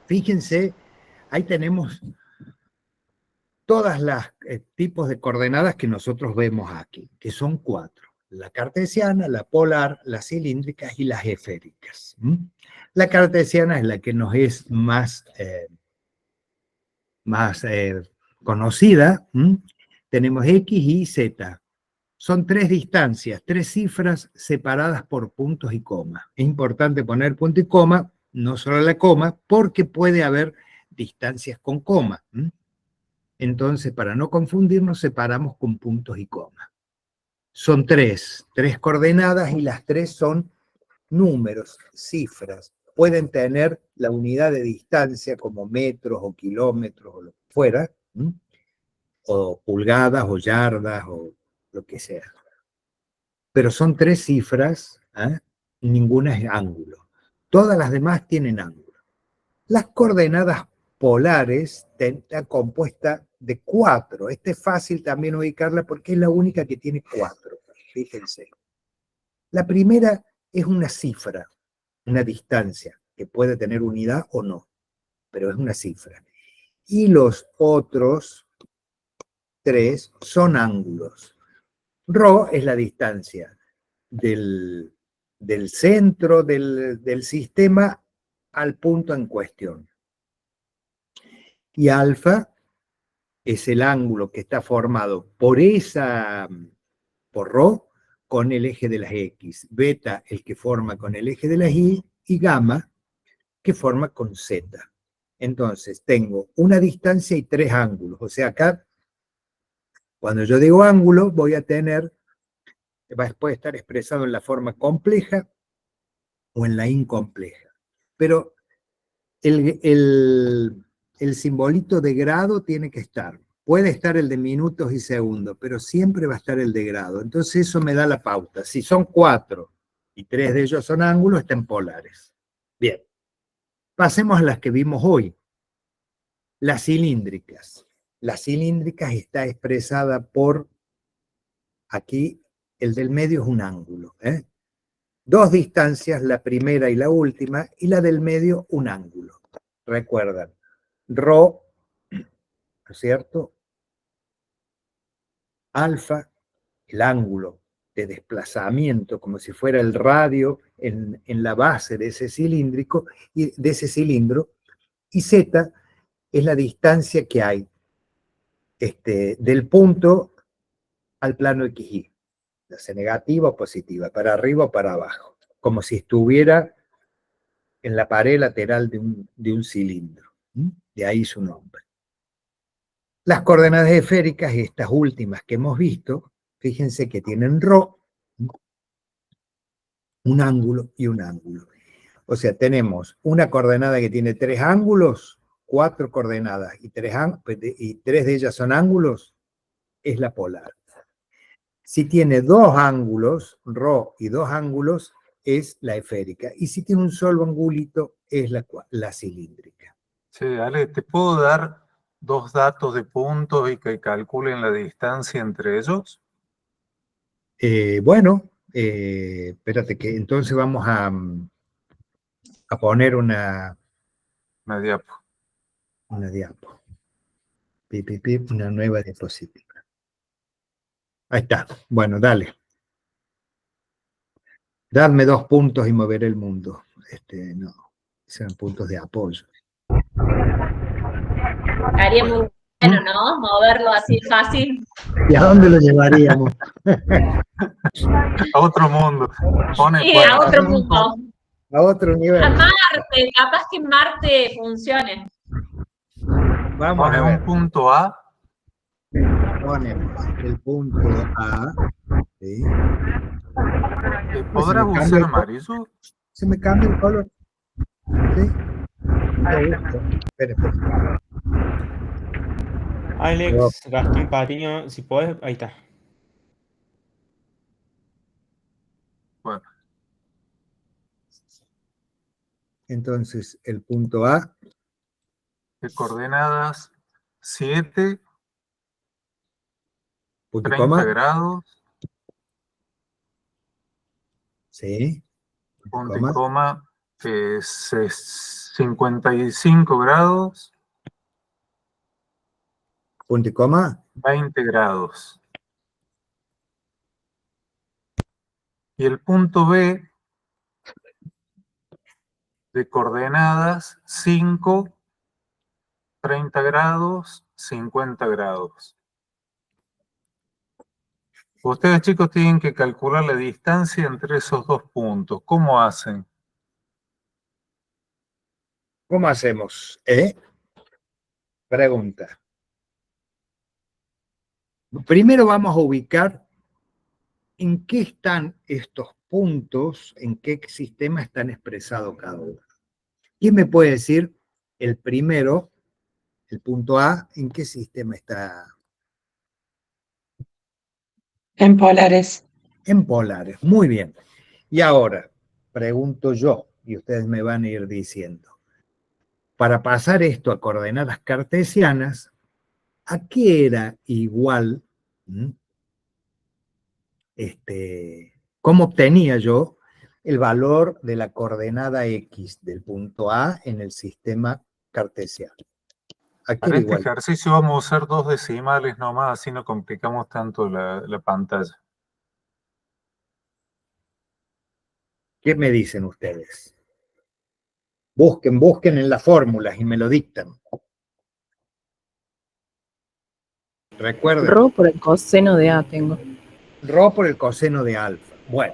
Fíjense, ahí tenemos todas las tipos de coordenadas que nosotros vemos aquí, que son 4. La cartesiana, la polar, las cilíndricas y las esféricas. La cartesiana es la que nos es más conocida. Tenemos X, Y, Z. Son 3 distancias, 3 cifras separadas por puntos y coma. Es importante poner punto y coma, no solo la coma, porque puede haber distancias con coma. Entonces, para no confundirnos, separamos con puntos y coma. Son 3 coordenadas y las 3 son números, cifras. Pueden tener la unidad de distancia como metros o kilómetros o lo que fuera, o pulgadas o yardas o lo que sea. Pero son 3 cifras, ninguna es ángulo. Todas las demás tienen ángulo. Las coordenadas polares están compuestas de 4. Esta es fácil también ubicarla porque es la única que tiene 4. Fíjense. La primera es una cifra, una distancia, que puede tener unidad o no, pero es una cifra. Y los otros 3 son ángulos. Rho es la distancia del centro del sistema al punto en cuestión. Y alfa es el ángulo que está formado por Rho con el eje de las X. Beta el que forma con el eje de las Y. Y gamma que forma con Z. Entonces tengo una distancia y 3 ángulos. O sea, acá, cuando yo digo ángulo, voy a tener, puede estar expresado en la forma compleja o en la incompleja. Pero el simbolito de grado tiene que estar. Puede estar el de minutos y segundos, pero siempre va a estar el de grado. Entonces eso me da la pauta. Si son 4 y 3 de ellos son ángulos, están polares. Bien. Pasemos a las que vimos hoy. Las cilíndricas. Las cilíndricas está expresada por, aquí el del medio es un ángulo. 2 distancias, la primera y la última, y la del medio un ángulo. Recuerdan, Rho, ¿no es cierto? Alfa, el ángulo de desplazamiento, como si fuera el radio en la base de ese cilíndrico, y de ese cilindro, y Z es la distancia que hay del punto al plano XY, ya sea negativa o positiva, para arriba o para abajo, como si estuviera en la pared lateral de un cilindro. De ahí su nombre. Las coordenadas esféricas, estas últimas que hemos visto, fíjense que tienen Rho, un ángulo y un ángulo. O sea, tenemos una coordenada que tiene 3 ángulos, 4 coordenadas y 3 de ellas son ángulos, es la polar. Si tiene 2 ángulos, Rho y 2 ángulos, es la esférica. Y si tiene un solo angulito, es la cilíndrica. Sí, Ale, ¿te puedo dar 2 datos de puntos y que calculen la distancia entre ellos? Bueno, espérate que entonces vamos a poner una diapo. diapo. Una nueva diapositiva. Ahí está. Bueno, dale. Dadme 2 puntos y moveré el mundo. No, sean puntos de apoyo. Estaría muy bueno, ¿no? Moverlo así fácil. ¿Y a dónde lo llevaríamos? A otro mundo. Pone, Sí, bueno, a otro mundo. A otro nivel. A Marte, capaz que en Marte funcione. Vamos pone a ver. un punto A. Ponemos el punto A. ¿Sí? ¿Podrás me usar cambia el amarillo? ¿Se me cambia el color? ¿Sí? Espera. Alex, Gastón Patiño, si podés, ahí está. Bueno, Entonces, el punto A. de coordenadas 7, Punto y 30 coma. grados, Sí. punto y coma, 55 grados, Punto y coma. 20 grados. Y el punto B de coordenadas 5, 30 grados, 50 grados. Ustedes, chicos, tienen que calcular la distancia entre esos 2 puntos. ¿Cómo hacen? ¿Cómo hacemos? Pregunta. Primero vamos a ubicar en qué están estos puntos, en qué sistema están expresados cada uno. ¿Quién me puede decir el primero, el punto A, en qué sistema está? En polares. En polares. Muy bien. Y ahora, pregunto yo, y ustedes me van a ir diciendo, para pasar esto a coordenadas cartesianas, ¿a qué era igual? ¿Cómo obtenía yo el valor de la coordenada X del punto A en el sistema cartesiano? ¿A qué Para era este igual? ejercicio vamos a usar 2 decimales nomás, así no complicamos tanto la pantalla. ¿Qué me dicen ustedes? Busquen en las fórmulas y me lo dictan. Recuerden. Rho por el coseno de A tengo. Rho por el coseno de alfa. Bueno,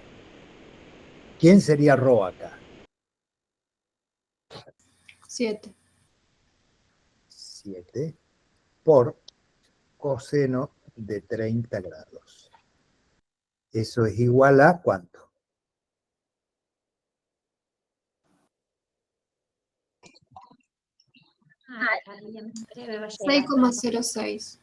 ¿quién sería Rho acá? 7. 7 por coseno de 30 grados. Eso es igual a ¿cuánto? 6,06.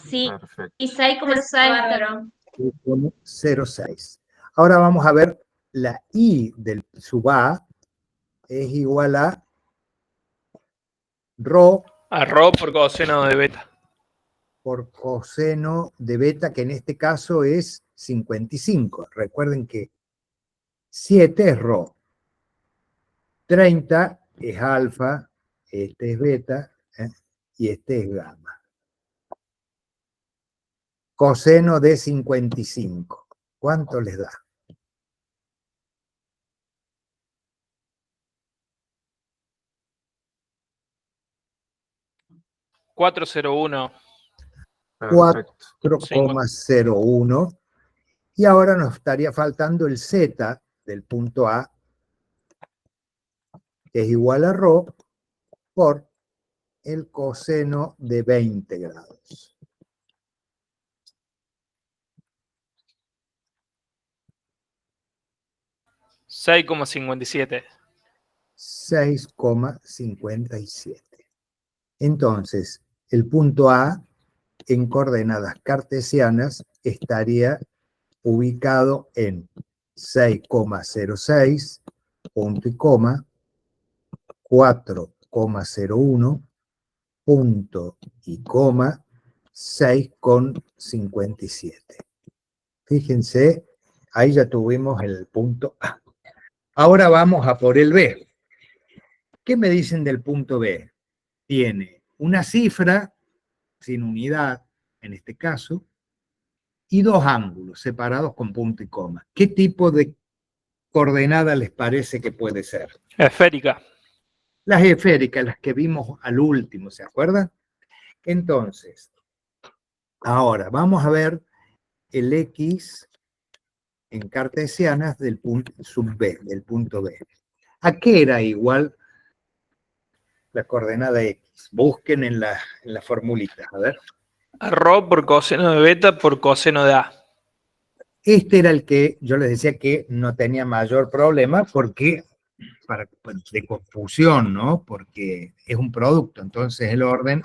Sí, Perfecto. y 6,04. 0,06. Ahora vamos a ver la I del sub A es igual a Rho A Rho por coseno de beta. por coseno de beta, que en este caso es 55. Recuerden que 7 es Rho, 30 es alfa, este es beta, y este es gamma. Coseno de 55. ¿Cuánto les da? 401. Perfecto. 4,01. Y ahora nos estaría faltando el Z del punto A, que es igual a Rho por el coseno de 20 grados. 6,57. 6,57. Entonces, el punto A en coordenadas cartesianas estaría ubicado en 6,06, punto y coma, 4,01, punto y coma, 6,57. Fíjense, ahí ya tuvimos el punto A. Ahora vamos a por el B. ¿Qué me dicen del punto B? Tiene una cifra sin unidad, en este caso, y dos ángulos separados con punto y coma. ¿Qué tipo de coordenada les parece que puede ser? Esférica. Las esféricas, las que vimos al último, ¿se acuerdan? Entonces, ahora vamos a ver el X en cartesianas del punto sub B, del punto B. ¿A qué era igual la coordenada X? Busquen en la formulita, a ver. Rho por coseno de beta por coseno de A. Este era el que yo les decía que no tenía mayor problema porque, de confusión, ¿no? Porque es un producto, entonces el orden,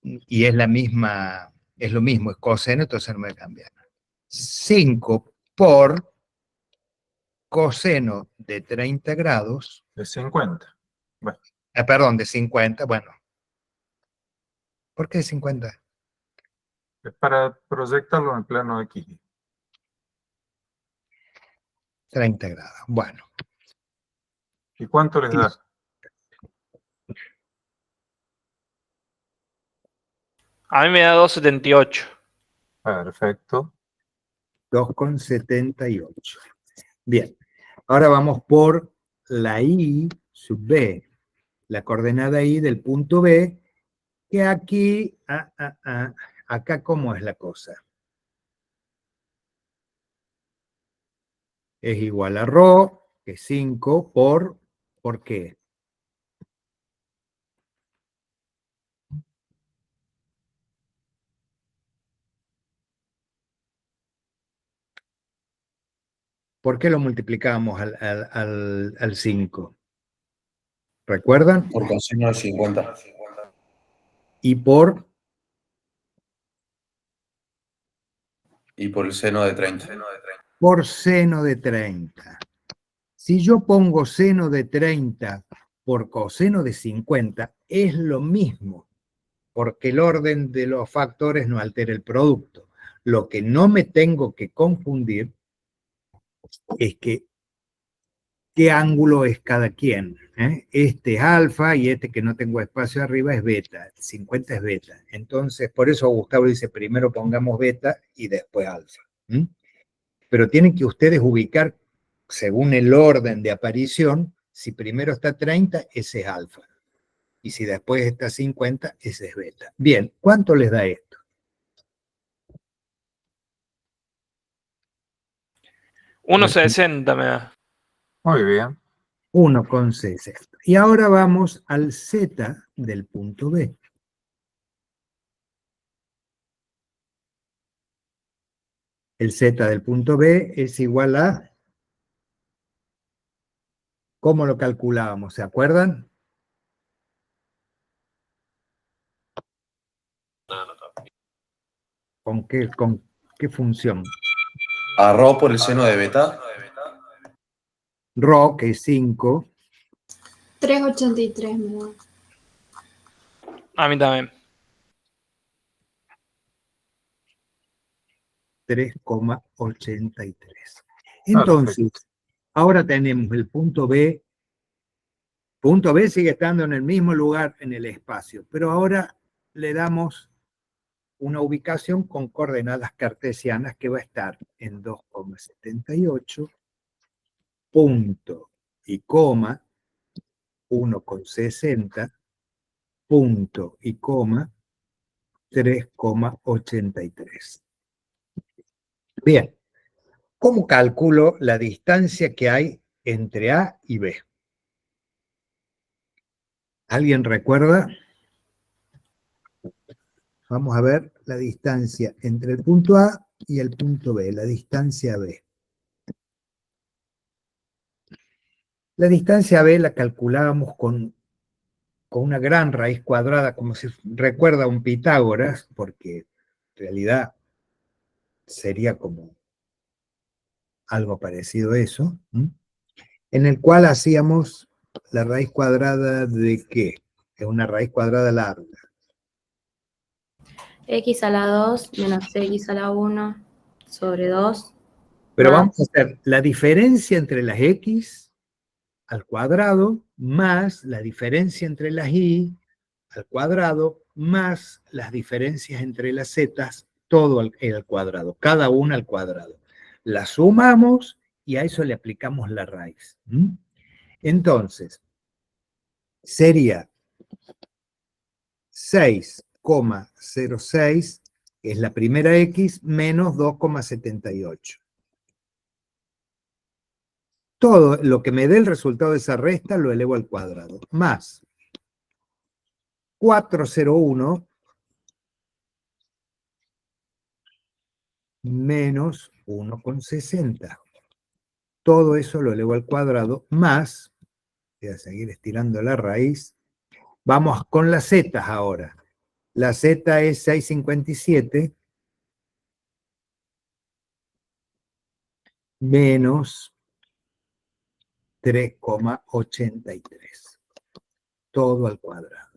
y es la misma, es lo mismo, es coseno, entonces no me cambia. 5 por coseno de 30 grados. De 50. Bueno, Perdón, de 50, bueno. ¿Por qué 50? es para proyectarlo en el plano X. 30 grados, bueno. ¿Y cuánto les da? A mí me da 2,78. Perfecto. 2,78. Bien, ahora vamos por la I sub B, la coordenada I del punto B, que aquí, acá ¿cómo es la cosa? Es igual a ρ, que es 5 ¿por qué? ¿Por qué lo multiplicamos al 5? ¿Recuerdan? Por coseno de 50. Y por el seno de 30. por seno de 30. Si yo pongo seno de 30 por coseno de 50, es lo mismo, porque el orden de los factores no altera el producto. Lo que no me tengo que confundir es que qué ángulo es cada quien. Este es alfa y este que no tengo espacio arriba es beta. 50 es beta. Entonces, por eso Gustavo dice, primero pongamos beta y después alfa. Pero tienen que ustedes ubicar, según el orden de aparición, si primero está 30, ese es alfa. Y si después está 50, ese es beta. Bien, ¿cuánto les da esto? 1,60 me da. Muy bien. 1,60. Y ahora vamos al Z del punto B. El Z del punto B es igual a... ¿Cómo lo calculábamos? ¿Se acuerdan? ¿Con qué función? A ρ por el seno de beta. Rho, que es 5, 3,83 me da. A mí también. 3,83. Entonces, ahora tenemos el punto B. Punto B sigue estando en el mismo lugar en el espacio, pero ahora le damos una ubicación con coordenadas cartesianas que va a estar en 2,78, punto y coma, 1,60, punto y coma, 3,83. Bien, ¿cómo calculo la distancia que hay entre A y B? ¿Alguien recuerda? Vamos a ver la distancia entre el punto A y el punto B, la distancia B. La distancia B la calculábamos con una gran raíz cuadrada, como si recuerda un Pitágoras, porque en realidad sería como algo parecido a eso, en el cual hacíamos la raíz cuadrada de ¿qué? Es una raíz cuadrada larga. X a la 2 menos X a la 1 sobre 2. Pero Más. vamos a hacer la diferencia entre las x al cuadrado más la diferencia entre las y al cuadrado más las diferencias entre las z, todo al cuadrado, cada una al cuadrado. La sumamos y a eso le aplicamos la raíz. Entonces, sería 6,06, que es la primera x, menos 2,78. Todo lo que me dé el resultado de esa resta lo elevo al cuadrado, más 401 menos 1,60. Todo eso lo elevo al cuadrado, más, voy a seguir estirando la raíz. Vamos con las z ahora. La z es 6,57 menos 3,83. Todo al cuadrado.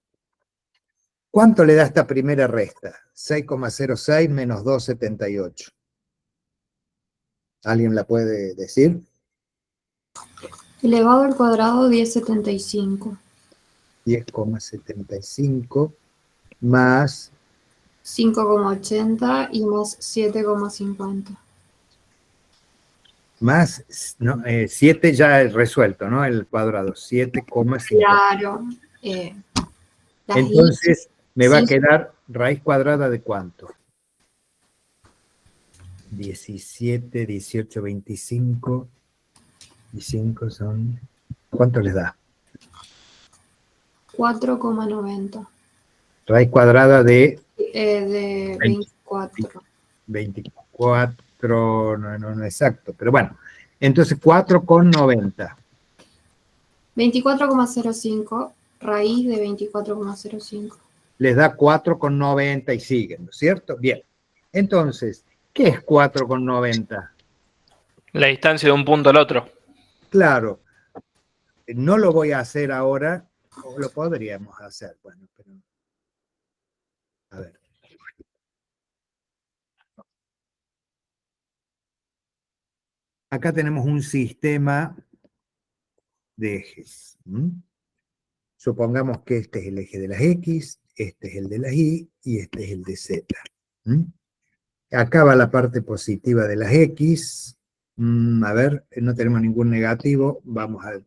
¿Cuánto le da esta primera resta? 6,06 menos 2,78. ¿Alguien la puede decir? Elevado al cuadrado 1075. 10,75 más 5,80 y más 7,50. más, no, 7 ya es resuelto, ¿no? El cuadrado, 7,50. Claro. Las Entonces, me va a sí. quedar raíz cuadrada de ¿cuánto? 17, 18, 25 y 5 son... ¿Cuánto les da? 4,90. Raíz cuadrada de De 24. 24, no exacto, pero bueno. Entonces, 4,90. 24,05. Raíz de 24,05. Les da 4,90 y siguen, ¿no es cierto? Bien. Entonces, ¿qué es 4,90? La distancia de un punto al otro. Claro, no lo voy a hacer ahora, o lo podríamos hacer, bueno, pero... A ver. Acá tenemos un sistema de ejes. Supongamos que este es el eje de las X, este es el de las Y y este es el de Z. Acá va la parte positiva de las X. A ver, no tenemos ningún negativo. Vamos a...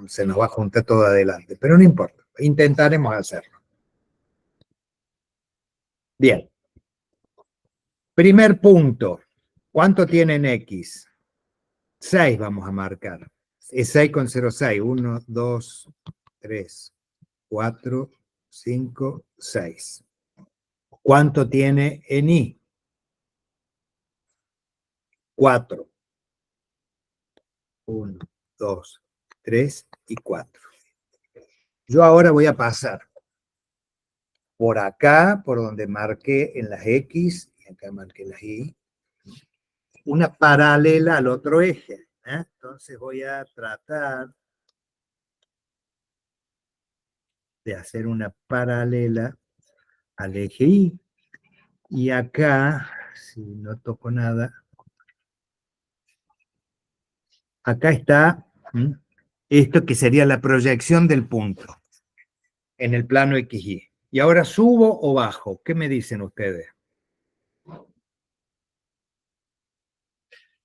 se nos va a juntar todo adelante, pero no importa. Intentaremos hacerlo. Bien. Primer punto. ¿Cuánto tienen X? 6 vamos a marcar. Es 6,06. 1, 2, 3, 4, 5, 6. ¿Cuánto tiene en Y? 4. 1, 2, 3 y 4. Yo ahora voy a pasar por acá, por donde marqué en las X, y acá marqué las Y, una paralela al otro eje. Entonces voy a tratar de hacer una paralela al eje Y. Y acá, si no toco nada, acá está esto que sería la proyección del punto en el plano XY. Y ahora subo o bajo. ¿Qué me dicen ustedes?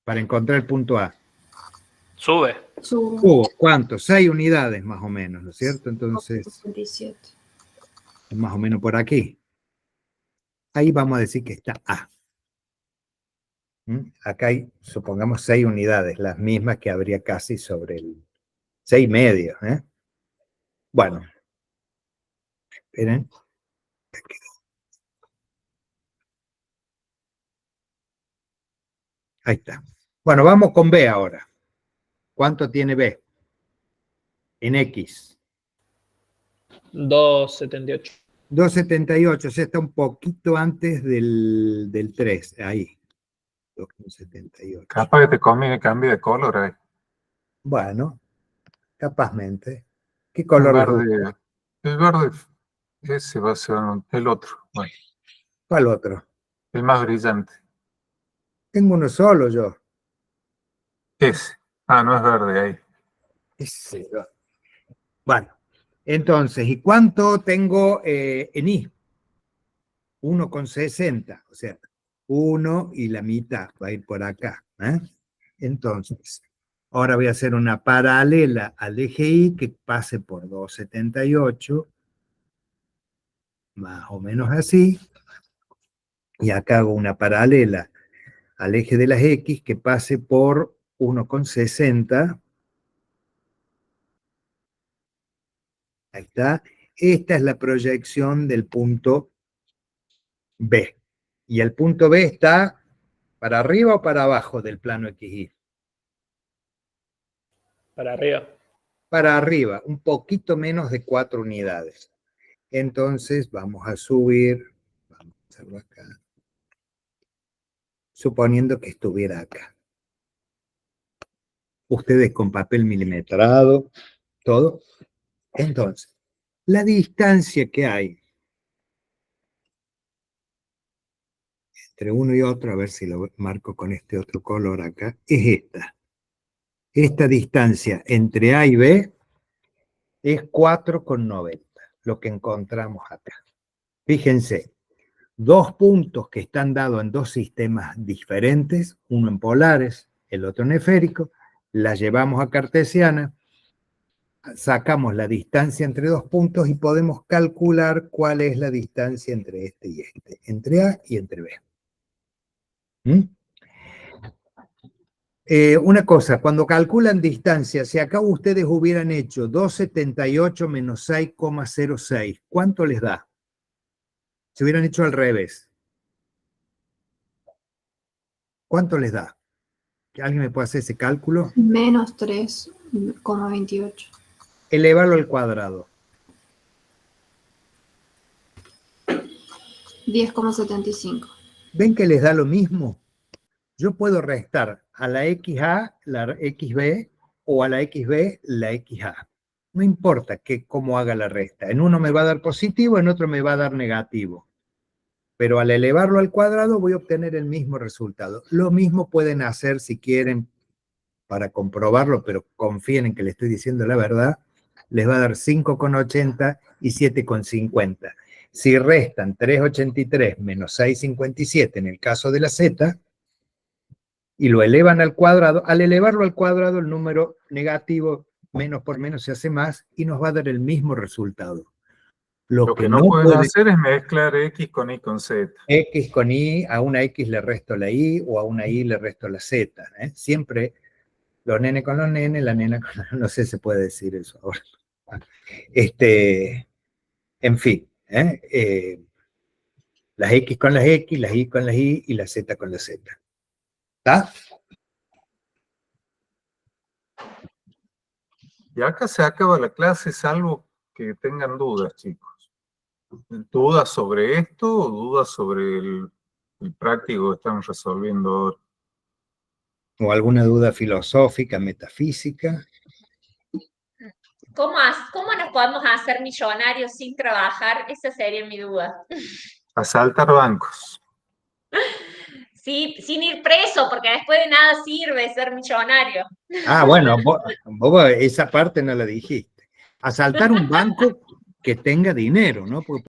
Para encontrar el punto A. Sube. Subo. ¿Cuánto? 6 unidades más o menos, ¿no es cierto? Entonces, 67. más o menos por aquí. Ahí vamos a decir que está A. Acá hay, supongamos, 6 unidades, las mismas que habría casi sobre el 6,5. Bueno. Esperen. Ahí está. Bueno, vamos con B ahora. ¿Cuánto tiene B? En X. 2,78. 2,78, o sea, está un poquito antes del 3, ahí. 2,78. Capaz que te conviene cambiar de color ahí. Bueno, capazmente. ¿Qué color les gusta? El verde, ese va a ser el otro. Bueno, ¿Cuál otro? el más brillante. Tengo uno solo yo. Ese. Ah, no es verde ahí. Ese. Bueno, entonces, ¿y cuánto tengo en I? 1,60, o sea, 1 y la mitad va a ir por acá. Entonces, ahora voy a hacer una paralela al eje Y que pase por 2,78, más o menos así, y acá hago una paralela al eje de las X que pase por 1,60. Ahí está. Esta es la proyección del punto B. Y el punto B está para arriba o para abajo del plano XY. Para arriba. Para arriba, un poquito menos de 4 unidades. Entonces vamos a subir, vamos a hacerlo acá, suponiendo que estuviera acá. Ustedes con papel milimetrado, todo. Entonces, la distancia que hay entre uno y otro, a ver si lo marco con este otro color acá, es esta. Esta distancia entre A y B es 4,90, lo que encontramos acá. Fíjense, dos puntos que están dados en dos sistemas diferentes, uno en polares, el otro en esférico, la llevamos a cartesiana, sacamos la distancia entre dos puntos y podemos calcular cuál es la distancia entre este y este, entre A y entre B. Una cosa, cuando calculan distancia, si acá ustedes hubieran hecho 278 menos 6,06, ¿cuánto les da? Si hubieran hecho al revés, ¿cuánto les da? ¿Que alguien me puede hacer ese cálculo? Menos 3,28. Elevarlo al cuadrado. 10,75. ¿Ven que les da lo mismo? Yo puedo restar a la XA la XB o a la XB la XA. No importa cómo haga la resta. En uno me va a dar positivo, en otro me va a dar negativo. Pero al elevarlo al cuadrado voy a obtener el mismo resultado. Lo mismo pueden hacer si quieren para comprobarlo, pero confíen en que le estoy diciendo la verdad. Les va a dar 5,80 y 7,50. Si restan 3,83 menos 6,57 en el caso de la Z, y lo elevan al cuadrado, al elevarlo al cuadrado el número negativo menos por menos se hace más y nos va a dar el mismo resultado. Lo que no pueden hacer es mezclar X con Y con Z. X con Y, a una X le resto la Y o a una Y le resto la Z. Siempre los nenes con los nenes, la nena con la... No sé si se puede decir eso ahora. En fin, las X con las X, las Y con las Y y la Z con la Z. ¿Está? Y acá se acaba la clase, salvo que tengan dudas, chicos. ¿Dudas sobre esto o dudas sobre el práctico que estamos resolviendo ahora? ¿O alguna duda filosófica, metafísica? ¿Cómo nos podemos hacer millonarios sin trabajar? Esa sería mi duda. Asaltar bancos. Sí, sin ir preso, porque después de nada sirve ser millonario. Ah, bueno, vos esa parte no la dijiste. Asaltar un banco que tenga dinero, ¿no? Porque